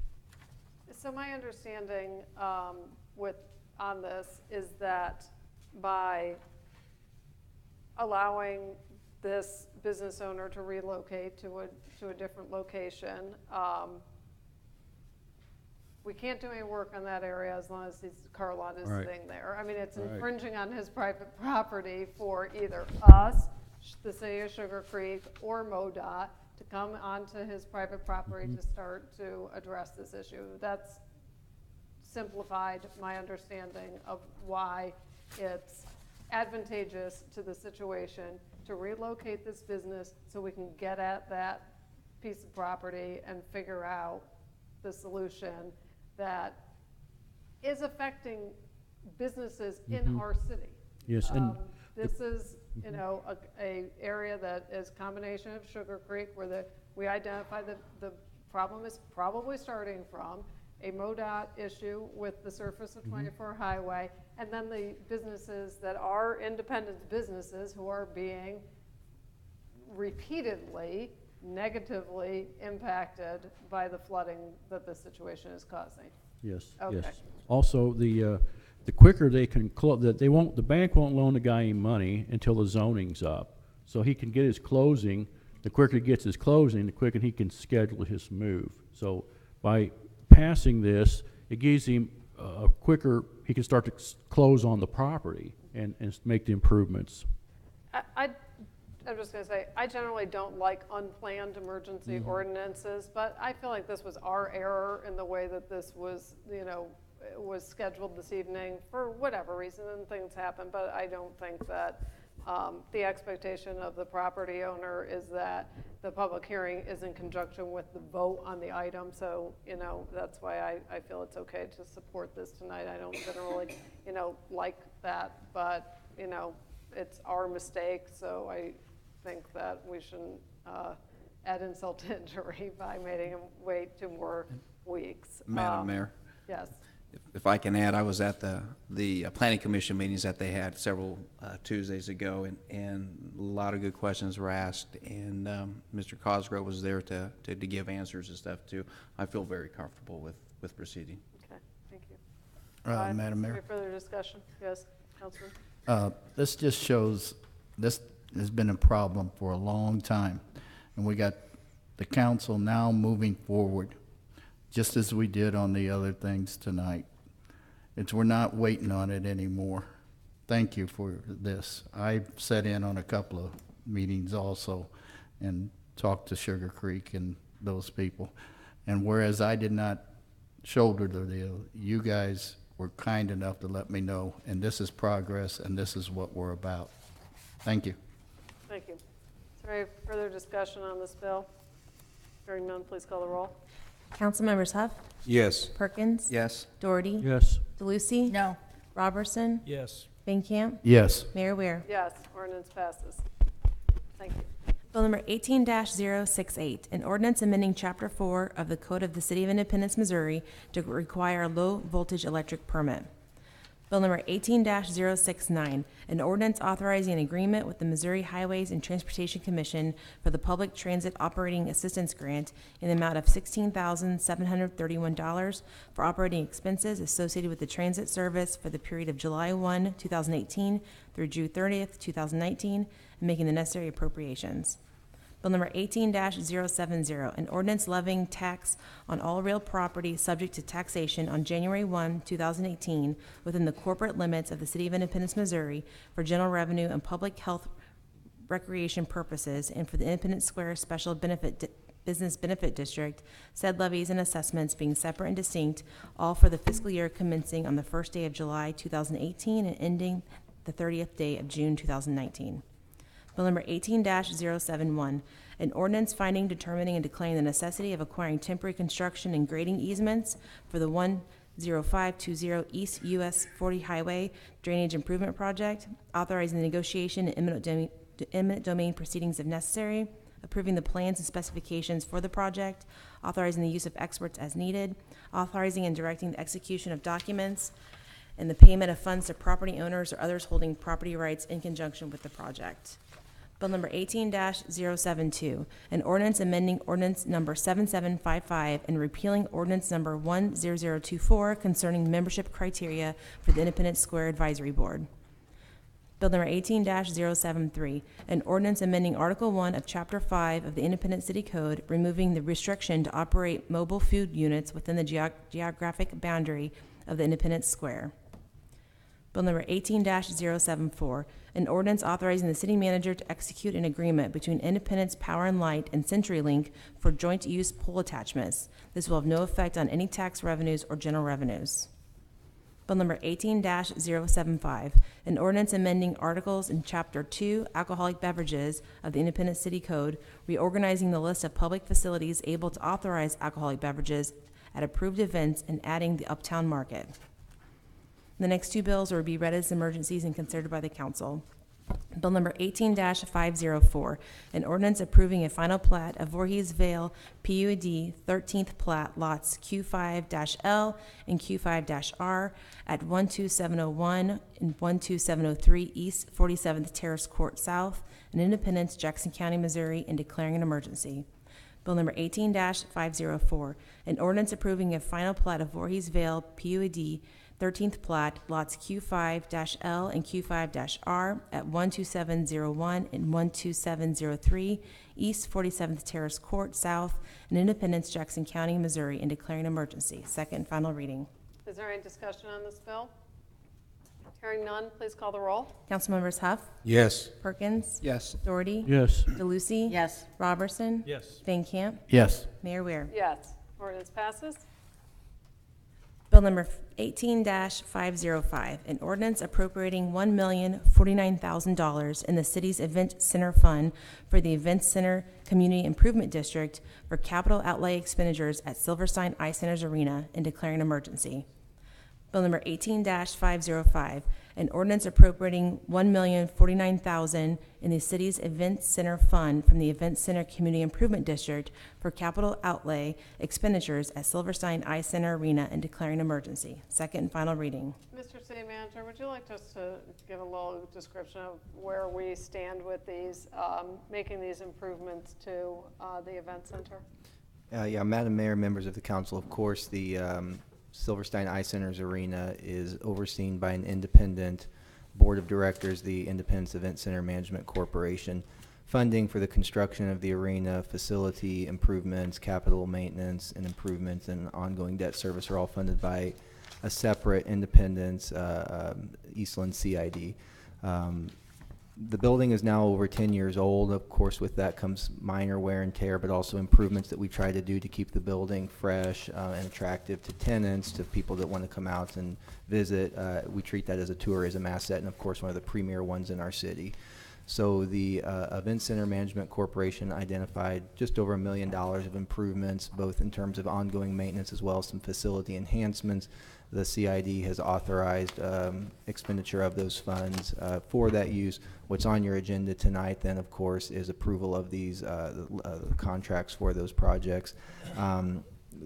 So my understanding on this is that by allowing this business owner to relocate to a different location, we can't do any work on that area as long as his car lot is sitting there. I mean, it's infringing on his private property for either us, the city of Sugar Creek, or MoDOT to come onto his private property to start to address this issue. That's simplified my understanding of why it's advantageous to the situation to relocate this business so we can get at that piece of property and figure out the solution that is affecting businesses in our city. Yes, and this is, you know, a area that is a combination of Sugar Creek, where we identify the problem is probably starting from a MoDOT issue with the surface of 24 highway, and then the businesses that are independent businesses who are being repeatedly negatively impacted by the flooding that the situation is causing. Yes. Okay. Yes. Also, the quicker they can the bank won't loan the guy any money until the zoning's up. So he can get his closing. The quicker he gets his closing, the quicker he can schedule his move. So by passing this, it gives him a quicker, he can start to close on the property and make the improvements. I'm just going to say, I generally don't like unplanned emergency ordinances, but I feel like this was our error in the way that this was, you know, was scheduled this evening for whatever reason, and things happen, but I don't think that the expectation of the property owner is that the public hearing is in conjunction with the vote on the item. So, you know, that's why I feel it's okay to support this tonight. I don't generally, you know, like that, but, you know, it's our mistake. So I think that we shouldn't add insult to injury by making him wait 2 more weeks. Madam Mayor? Yes. If I can add, I was at the Planning Commission meetings that they had several Tuesdays ago, and a lot of good questions were asked, and Mr. Cosgrove was there to give answers and stuff too. I feel very comfortable with proceeding. Okay, thank you. Madam Mayor? Any further discussion? Yes, Councilman? This just shows this has been a problem for a long time, and we got the council now moving forward, just as we did on the other things tonight. We're not waiting on it anymore. Thank you for this. I've sat in on a couple of meetings also and talked to Sugar Creek and those people. And whereas I did not shoulder the deal, you guys were kind enough to let me know, and this is progress, and this is what we're about. Thank you. Thank you. Is there any further discussion on this bill? Hearing none, please call the roll. Councilmembers Huff, Yes. Perkins, Yes. Doherty, Yes. DeLucy, No. Robertson, Yes. Benkamp, Yes. Mayor Weir. Yes, ordinance passes. Thank you. Bill number 18-068, an ordinance amending Chapter 4 of the Code of the City of Independence, Missouri to require a low-voltage electric permit. Bill number 18-069, an ordinance authorizing an agreement with the Missouri Highways and Transportation Commission for the Public Transit Operating Assistance Grant in the amount of $16,731 for operating expenses associated with the transit service for the period of July 1, 2018 through June 30th, 2019, and making the necessary appropriations. Bill number 18-070, an ordinance levying tax on all real property subject to taxation on January 1, 2018, within the corporate limits of the City of Independence, Missouri, for general revenue and public health recreation purposes, and for the Independence Square Special Business Benefit District, said levies and assessments being separate and distinct, all for the fiscal year commencing on the first day of July 2018 and ending the 30th day of June 2019. Bill number 18-071, an ordinance finding, determining, and declaring the necessity of acquiring temporary construction and grading easements for the 10520 East US 40 Highway Drainage Improvement Project, authorizing the negotiation and eminent domain proceedings if necessary, approving the plans and specifications for the project, authorizing the use of experts as needed, authorizing and directing the execution of documents, and the payment of funds to property owners or others holding property rights in conjunction with the project. Bill number 18-072, an ordinance amending ordinance number 7755 and repealing ordinance number 10024 concerning membership criteria for the Independence Square Advisory Board. Bill number 18-073, an ordinance amending Article 1 of Chapter 5 of the Independent City Code, removing the restriction to operate mobile food units within the geographic boundary of the Independence Square. Bill number 18-074, an ordinance authorizing the city manager to execute an agreement between Independence Power and Light and CenturyLink for joint use pole attachments. This will have no effect on any tax revenues or general revenues. Bill number 18-075, an ordinance amending articles in Chapter 2, Alcoholic Beverages of the Independent City Code, reorganizing the list of public facilities able to authorize alcoholic beverages at approved events and adding the Uptown Market. The next two bills will be read as emergencies and considered by the council. Bill number 18-504, an ordinance approving a final plat of Voorhees Vale PUD 13th plat lots Q5-L and Q5-R at 12701 and 12703 East 47th Terrace Court South in Independence, Jackson County, Missouri, and declaring an emergency. Bill number 18-504, an ordinance approving a final plat of Voorhees Vale PUD 13th plat, lots Q5-L and Q5-R at 12701 and 12703 East 47th Terrace Court South in Independence, Jackson County, Missouri, and declaring an emergency. Second and final reading. Is there any discussion on this bill? Hearing none, please call the roll. Councilmembers Huff, Yes. Perkins, Yes. Doherty, Yes. DeLucy, Yes. Robertson, Yes. Van Camp, Yes. Mayor Ware. Yes. Ordinance passes. Bill number 18-505, an ordinance appropriating $1,049,000 in the city's Event Center Fund for the Event Center Community Improvement District for capital outlay expenditures at Silverstein Ice Centers Arena and declaring an emergency. Bill number 18-505, an ordinance appropriating $1,049,000 in the city's Event Center Fund from the Event Center Community Improvement District for capital outlay expenditures at Silverstein Ice Center Arena and declaring an emergency. Second and final reading. Mr. City Manager, would you like just to give a little description of where we stand with these, making these improvements to the event center? Yeah, Madam Mayor, members of the council, of course, the Silverstein Ice Centers Arena is overseen by an independent board of directors, the Independence Event Center Management Corporation. Funding for the construction of the arena, facility improvements, capital maintenance and improvements, and ongoing debt service are all funded by a separate independent Eastland CID. The building is now over 10 years old. Of course, with that comes minor wear and tear, but also improvements that we try to do to keep the building fresh and attractive to tenants, to people that want to come out and visit. We treat that as a tourism asset, and of course, one of the premier ones in our city. So the Event Center Management Corporation identified just over $1 million of improvements, both in terms of ongoing maintenance as well as some facility enhancements. The CID has authorized expenditure of those funds for that use. What's on your agenda tonight then, of course, is approval of these contracts for those projects.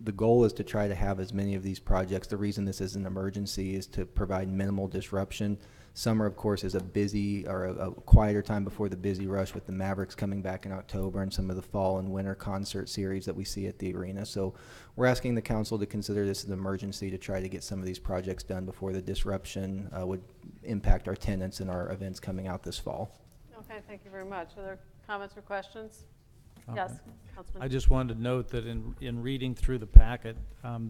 the goal is to try to have as many of these projects. The reason this is an emergency is to provide minimal disruption. Summer, of course, is a busy or a quieter time before the busy rush with the Mavericks coming back in October and some of the fall and winter concert series that we see at the arena. So we're asking the council to consider this an emergency to try to get some of these projects done before the disruption would impact our tenants and our events coming out this fall. Okay, thank you very much. Are there comments or questions? Yes, Councilman. I just wanted to note that in reading through the packet,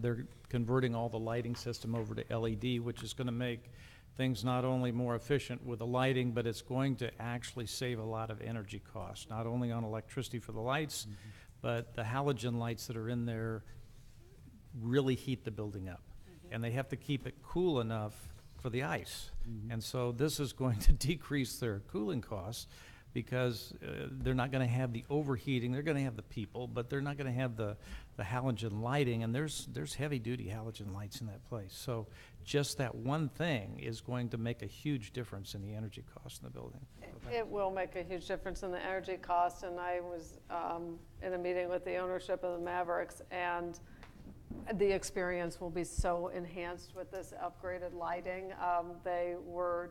they're converting all the lighting system over to LED, which is going to make things not only more efficient with the lighting, but it's going to actually save a lot of energy costs, not only on electricity for the lights, but the halogen lights that are in there really heat the building up. And they have to keep it cool enough for the ice. And so this is going to decrease their cooling costs, because they're not going to have the overheating. They're going to have the people, but they're not going to have the halogen lighting, and there's heavy-duty halogen lights in that place. So just that one thing is going to make a huge difference in the energy cost in the building. It will make a huge difference in the energy cost, and I was in a meeting with the ownership of the Mavericks, and the experience will be so enhanced with this upgraded lighting. They were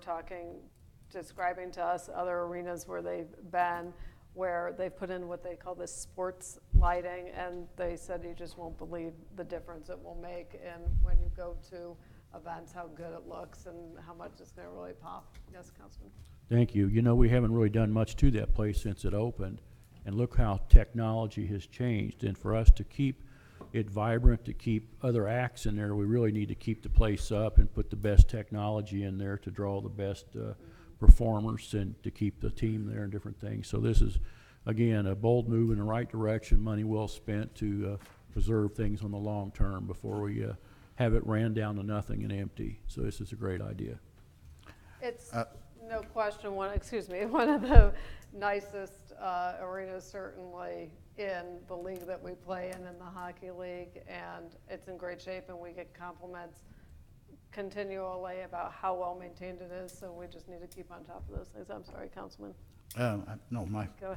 describing to us other arenas where they've been, where they've put in what they call the sports lighting, and they said you just won't believe the difference it will make, and when you go to events, how good it looks and how much it's going to really pop. Yes, Councilman. Thank you. You know, we haven't really done much to that place since it opened, and look how technology has changed. And for us to keep it vibrant, to keep other acts in there, we really need to keep the place up and put the best technology in there to draw the best performers and to keep the team there and different things. So this is, again, a bold move in the right direction, money well spent to preserve things on the long term before we have it ran down to nothing and empty. So this is a great idea. It's no question one of the nicest arenas certainly in the league that we play in the hockey league, and it's in great shape, and we get compliments continually about how well maintained it is, so we just need to keep on top of those things. I'm sorry, Councilman. No, Mike. Go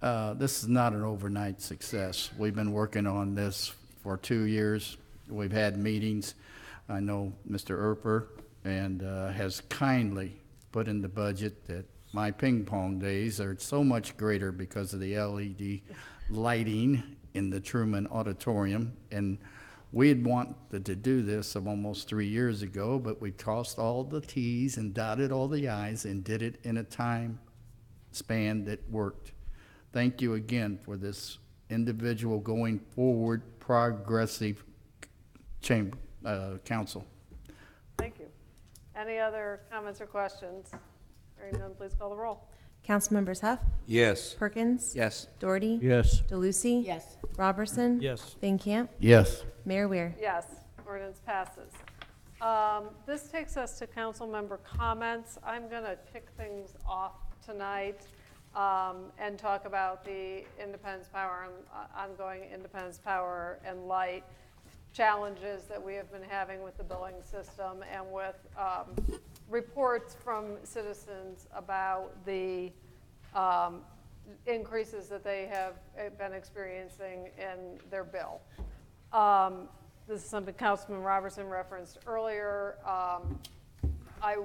ahead. This is not an overnight success. We've been working on this for 2 years. We've had meetings. I know Mr. Erper and has kindly put in the budget that my ping pong days are so much greater because of the LED lighting in the Truman Auditorium, and we had wanted to do this almost 3 years ago, but we crossed all the T's and dotted all the I's and did it in a time span that worked. Thank you again for this individual going forward, progressive council. Thank you. Any other comments or questions? Hearing none, please call the roll. Councilmembers Huff, Yes. Perkins, Yes. Doherty, Yes. DeLucy, Yes. Robertson, Yes. Van Camp, Yes. Mayor Weir. Yes, ordinance passes. This takes us to council member comments. I'm going to kick things off tonight and talk about the Independence Power and ongoing Independence Power and Light challenges that we have been having with the billing system, and with reports from citizens about the increases that they have been experiencing in their bill. This is something Councilman Robertson referenced earlier. I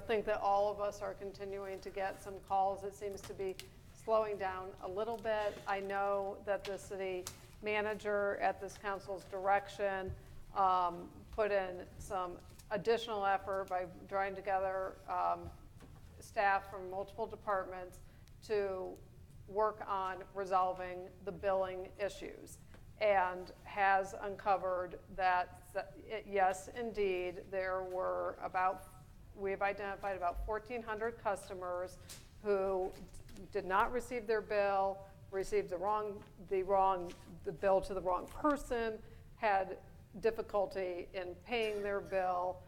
think that all of us are continuing to get some calls. It seems to be slowing down a little bit. I know that the city manager, at this council's direction, put in some additional effort by drawing together staff from multiple departments to work on resolving the billing issues, and has uncovered that yes, indeed, we've identified about 1,400 customers who did not receive their bill, received the bill to the wrong person, had difficulty in paying their bill,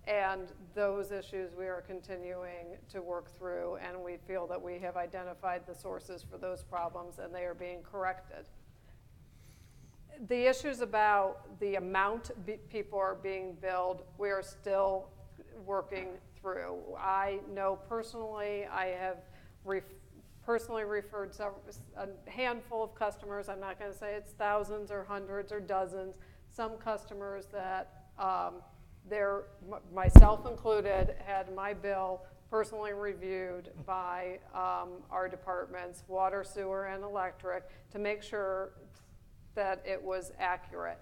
and those issues we are continuing to work through, and we feel that we have identified the sources for those problems and they are being corrected. The issues about the amount people are being billed, we are still working through. I know personally I have personally referred a handful of customers. I'm not going to say it's thousands or hundreds or dozens. Some customers that myself included, had my bill personally reviewed by our departments, water, sewer, and electric, to make sure that it was accurate.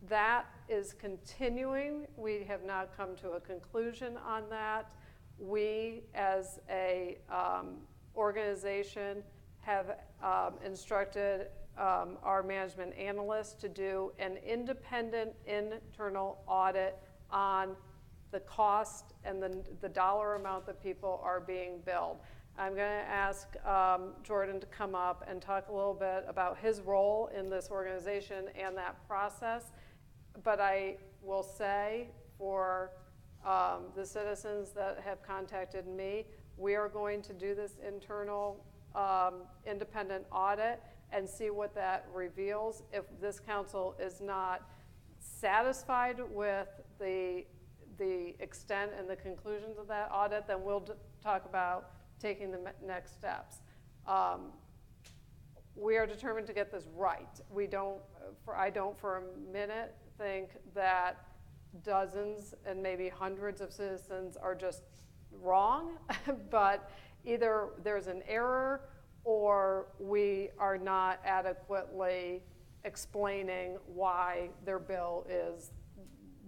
That is continuing. We have not come to a conclusion on that. We, as a organization, have instructed our management analysts to do an independent internal audit on the cost and the dollar amount that people are being billed. I'm going to ask Jordan to come up and talk a little bit about his role in this organization and that process. But I will say, for the citizens that have contacted me, we are going to do this internal independent audit and see what that reveals. If this council is not satisfied with the extent and the conclusions of that audit, then we'll talk about taking the next steps. We are determined to get this right. I don't for a minute think that dozens and maybe hundreds of citizens are just wrong, but either there's an error or we are not adequately explaining why their bill is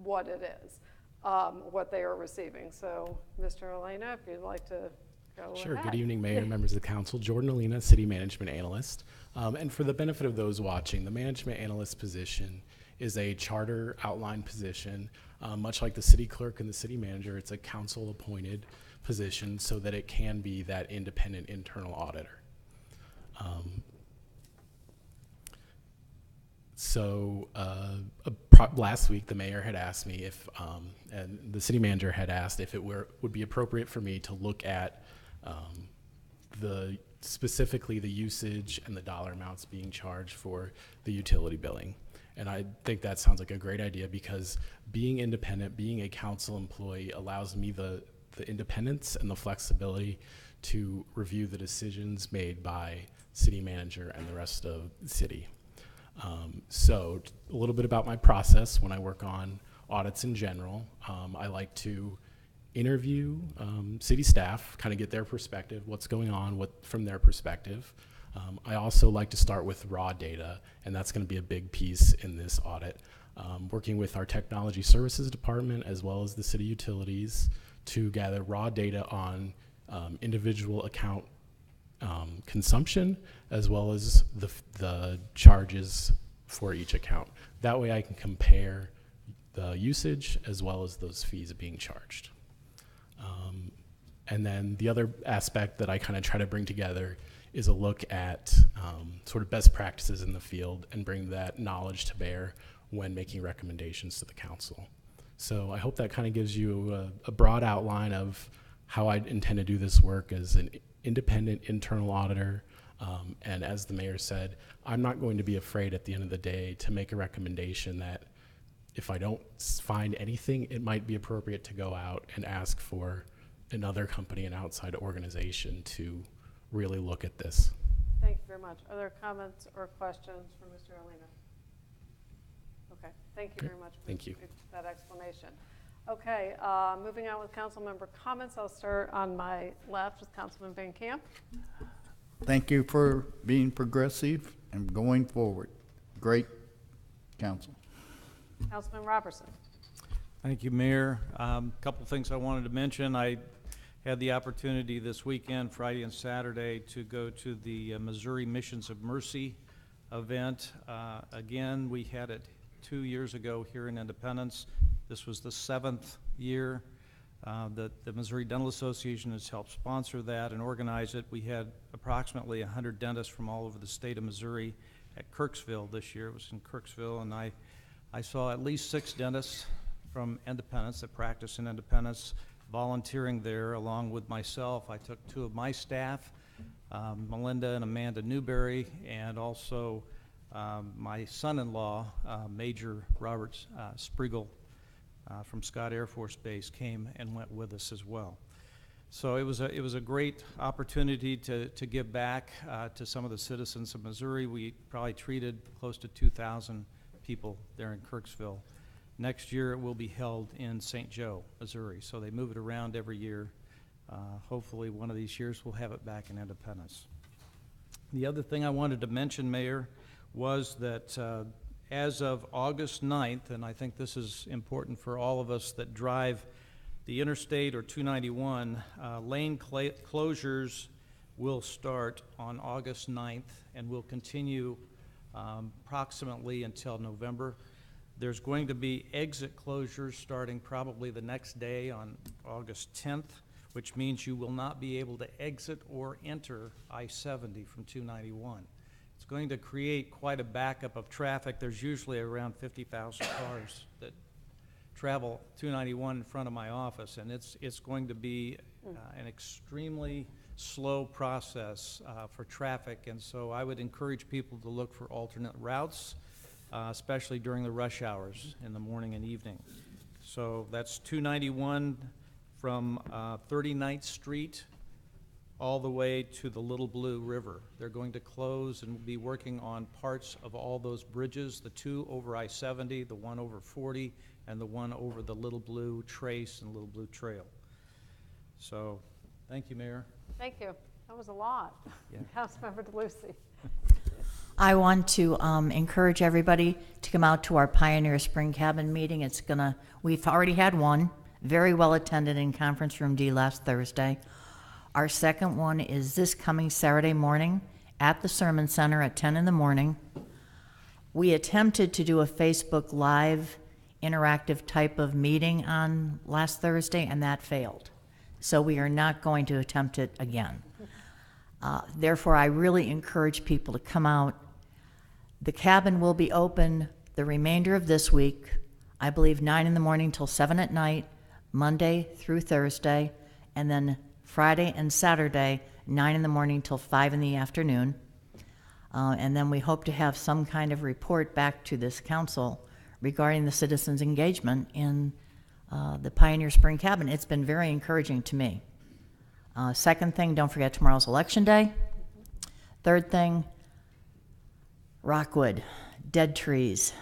what it is, what they are receiving. So, Mr. Elena, if you'd like to go Sure. ahead. Good evening, Mayor, members of the council. Jordan Elena, City Management Analyst. And for the benefit of those watching, the Management Analyst position is a charter outline position. Much like the City Clerk and the City Manager, it's a council-appointed position so that it can be that independent internal auditor. Last week, the mayor had asked me if, and the city manager had asked if it would be appropriate for me to look at specifically the usage and the dollar amounts being charged for the utility billing. And I think that sounds like a great idea, because being independent, being a council employee, allows me the independence and the flexibility to review the decisions made by city manager and the rest of the city. So a little bit about my process when I work on audits in general. I like to interview city staff, kind of get their perspective, what's going on from their perspective. I also like to start with raw data, and that's going to be a big piece in this audit. Working with our technology services department as well as the city utilities to gather raw data on individual account consumption, as well as the charges for each account. That way I can compare the usage as well as those fees being charged. And then the other aspect that I kind of try to bring together is a look at sort of best practices in the field and bring that knowledge to bear when making recommendations to the council. So I hope that kind of gives you a broad outline of how I intend to do this work as an independent internal auditor. And as the mayor said, I'm not going to be afraid at the end of the day to make a recommendation that if I don't find anything, it might be appropriate to go out and ask for another company, an outside organization, to really look at this. Thank you very much. Are there comments or questions for Mr. Elena? Okay, thank you very much for Thank you. that explanation. Okay, moving on with council member comments. I'll start on my left with Councilman Van Camp. Thank you for being progressive and going forward. Great council. Councilman Robertson. Thank you, Mayor. Couple things I wanted to mention. I had the opportunity this weekend, Friday and Saturday, to go to the Missouri Missions of Mercy event. Again, we had it 2 years ago here in Independence. This was the 7th year that the Missouri Dental Association has helped sponsor that and organize it. We had approximately 100 dentists from all over the state of Missouri at Kirksville this year. It was in Kirksville, and I saw at least 6 dentists from Independence that practice in Independence volunteering there along with myself. I took 2 of my staff, Melinda and Amanda Newberry, and also my son-in-law, Major Robert Spriegel from Scott Air Force Base, came and went with us as well. So it was a great opportunity to give back to some of the citizens of Missouri. We probably treated close to 2,000 people there in Kirksville. Next year it will be held in St. Joe, Missouri. So they move it around every year. Hopefully one of these years we'll have it back in Independence. The other thing I wanted to mention, Mayor, was that as of August 9th, and I think this is important for all of us that drive the interstate or 291, lane closures will start on August 9th and will continue approximately until November. There's going to be exit closures starting probably the next day on August 10th, which means you will not be able to exit or enter I-70 from 291. It's going to create quite a backup of traffic. There's usually around 50,000 cars that travel 291 in front of my office, and it's going to be an extremely slow process for traffic, and so I would encourage people to look for alternate routes, especially during the rush hours in the morning and evening. So that's 291 from 39th Street all the way to the Little Blue River. They're going to close and be working on parts of all those bridges, the two over I-70, the one over 40, and the one over the Little Blue Trace and Little Blue Trail. So, thank you, Mayor. Thank you. That was a lot. Yeah. Councilmember DeLucy. I want to encourage everybody to come out to our Pioneer Spring Cabin meeting. We've already had one, very well attended in Conference Room D last Thursday. Our second one is this coming Saturday morning at the Sermon Center at 10 in the morning. We attempted to do a Facebook Live interactive type of meeting on last Thursday, and that failed. So we are not going to attempt it again. Therefore, I really encourage people to come out. The cabin will be open the remainder of this week, I believe 9 in the morning till 7 at night, Monday through Thursday, and then Friday and Saturday, 9 in the morning till 5 in the afternoon. And then we hope to have some kind of report back to this council regarding the citizens' engagement in the Pioneer Spring Cabin. It's been very encouraging to me. Second thing, don't forget tomorrow's Election Day. Third thing, Rockwood, dead trees.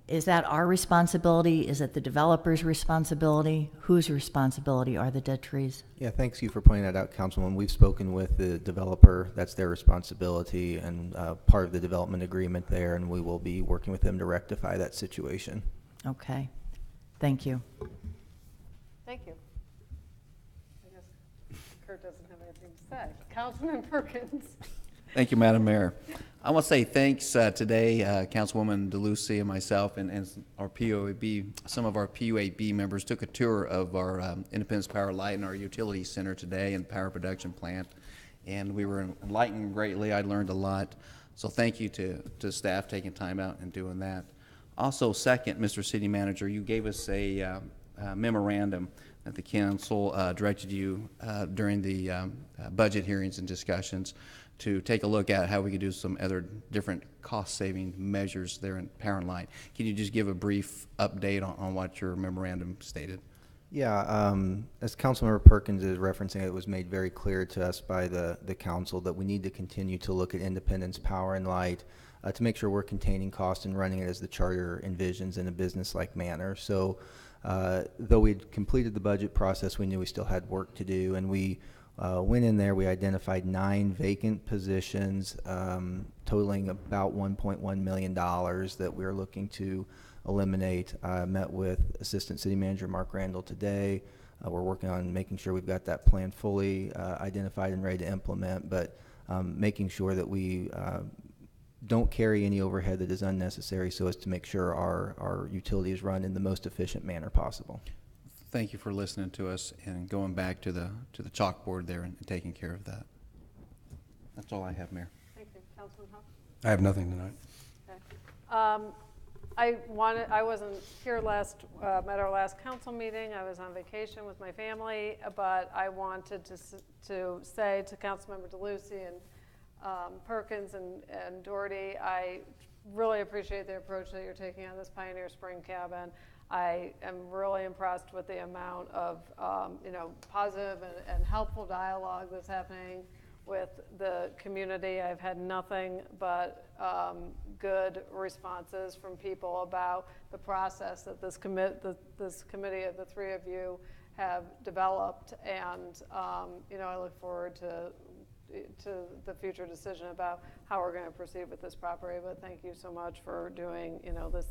Is that our responsibility? Is it the developer's responsibility? Whose responsibility are the dead trees? Yeah, thanks you for pointing that out, Councilwoman. We've spoken with the developer. That's their responsibility and part of the development agreement there, and we will be working with them to rectify that situation. Okay. Thank you. Thank you. I guess Kurt doesn't have anything to say. Councilman Perkins. Thank you, Madam Mayor. I want to say thanks today, Councilwoman DeLucy and myself and our PUAB, some of our PUAB members took a tour of our Independence Power Light and our utility center today and power production plant, and we were enlightened greatly. I learned a lot. So thank you to staff taking time out and doing that. Also, second, Mr. City Manager, you gave us a memorandum that the council directed you during the budget hearings and discussions to take a look at how we could do some other different cost-saving measures there in Power and Light. Can you just give a brief update on what your memorandum stated? Yeah, as Councilmember Perkins is referencing, it was made very clear to us by the council that we need to continue to look at Independence Power and Light to make sure we're containing costs and running it as the charter envisions in a business-like manner. So though we'd completed the budget process, we knew we still had work to do, and we went in there, we identified 9 vacant positions totaling about $1.1 million that we're looking to eliminate. I met with Assistant City Manager Mark Randall today. We're working on making sure we've got that plan fully identified and ready to implement, but making sure that we don't carry any overhead that is unnecessary so as to make sure our utility is run in the most efficient manner possible. Thank you for listening to us and going back to the chalkboard there and taking care of that. That's all I have, Mayor. Thank you. Councilman Huff? I have nothing tonight. Okay. I wasn't here at our last council meeting. I was on vacation with my family, but I wanted to say to Councilmember DeLucy and Perkins and Doherty, I really appreciate the approach that you're taking on this Pioneer Spring Cabin. I am really impressed with the amount of, positive and helpful dialogue that's happening with the community. I've had nothing but good responses from people about the process that this committee of the three of you have developed, and I look forward to the future decision about how we're going to proceed with this property. But thank you so much for doing this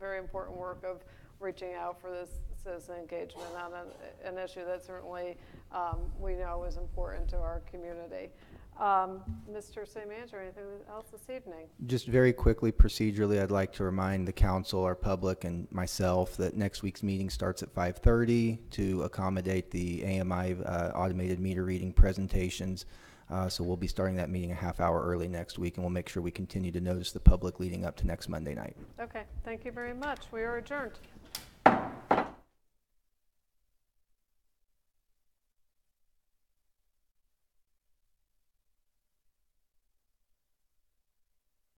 very important work of reaching out for this citizen engagement on an issue that certainly we know is important to our community. Mr. City Manager, anything else this evening? Just very quickly, procedurally, I'd like to remind the council, our public, and myself that next week's meeting starts at 5:30 to accommodate the AMI automated meter reading presentations. So we'll be starting that meeting a half hour early next week, and we'll make sure we continue to notice the public leading up to next Monday night. Okay, thank you very much. We are adjourned.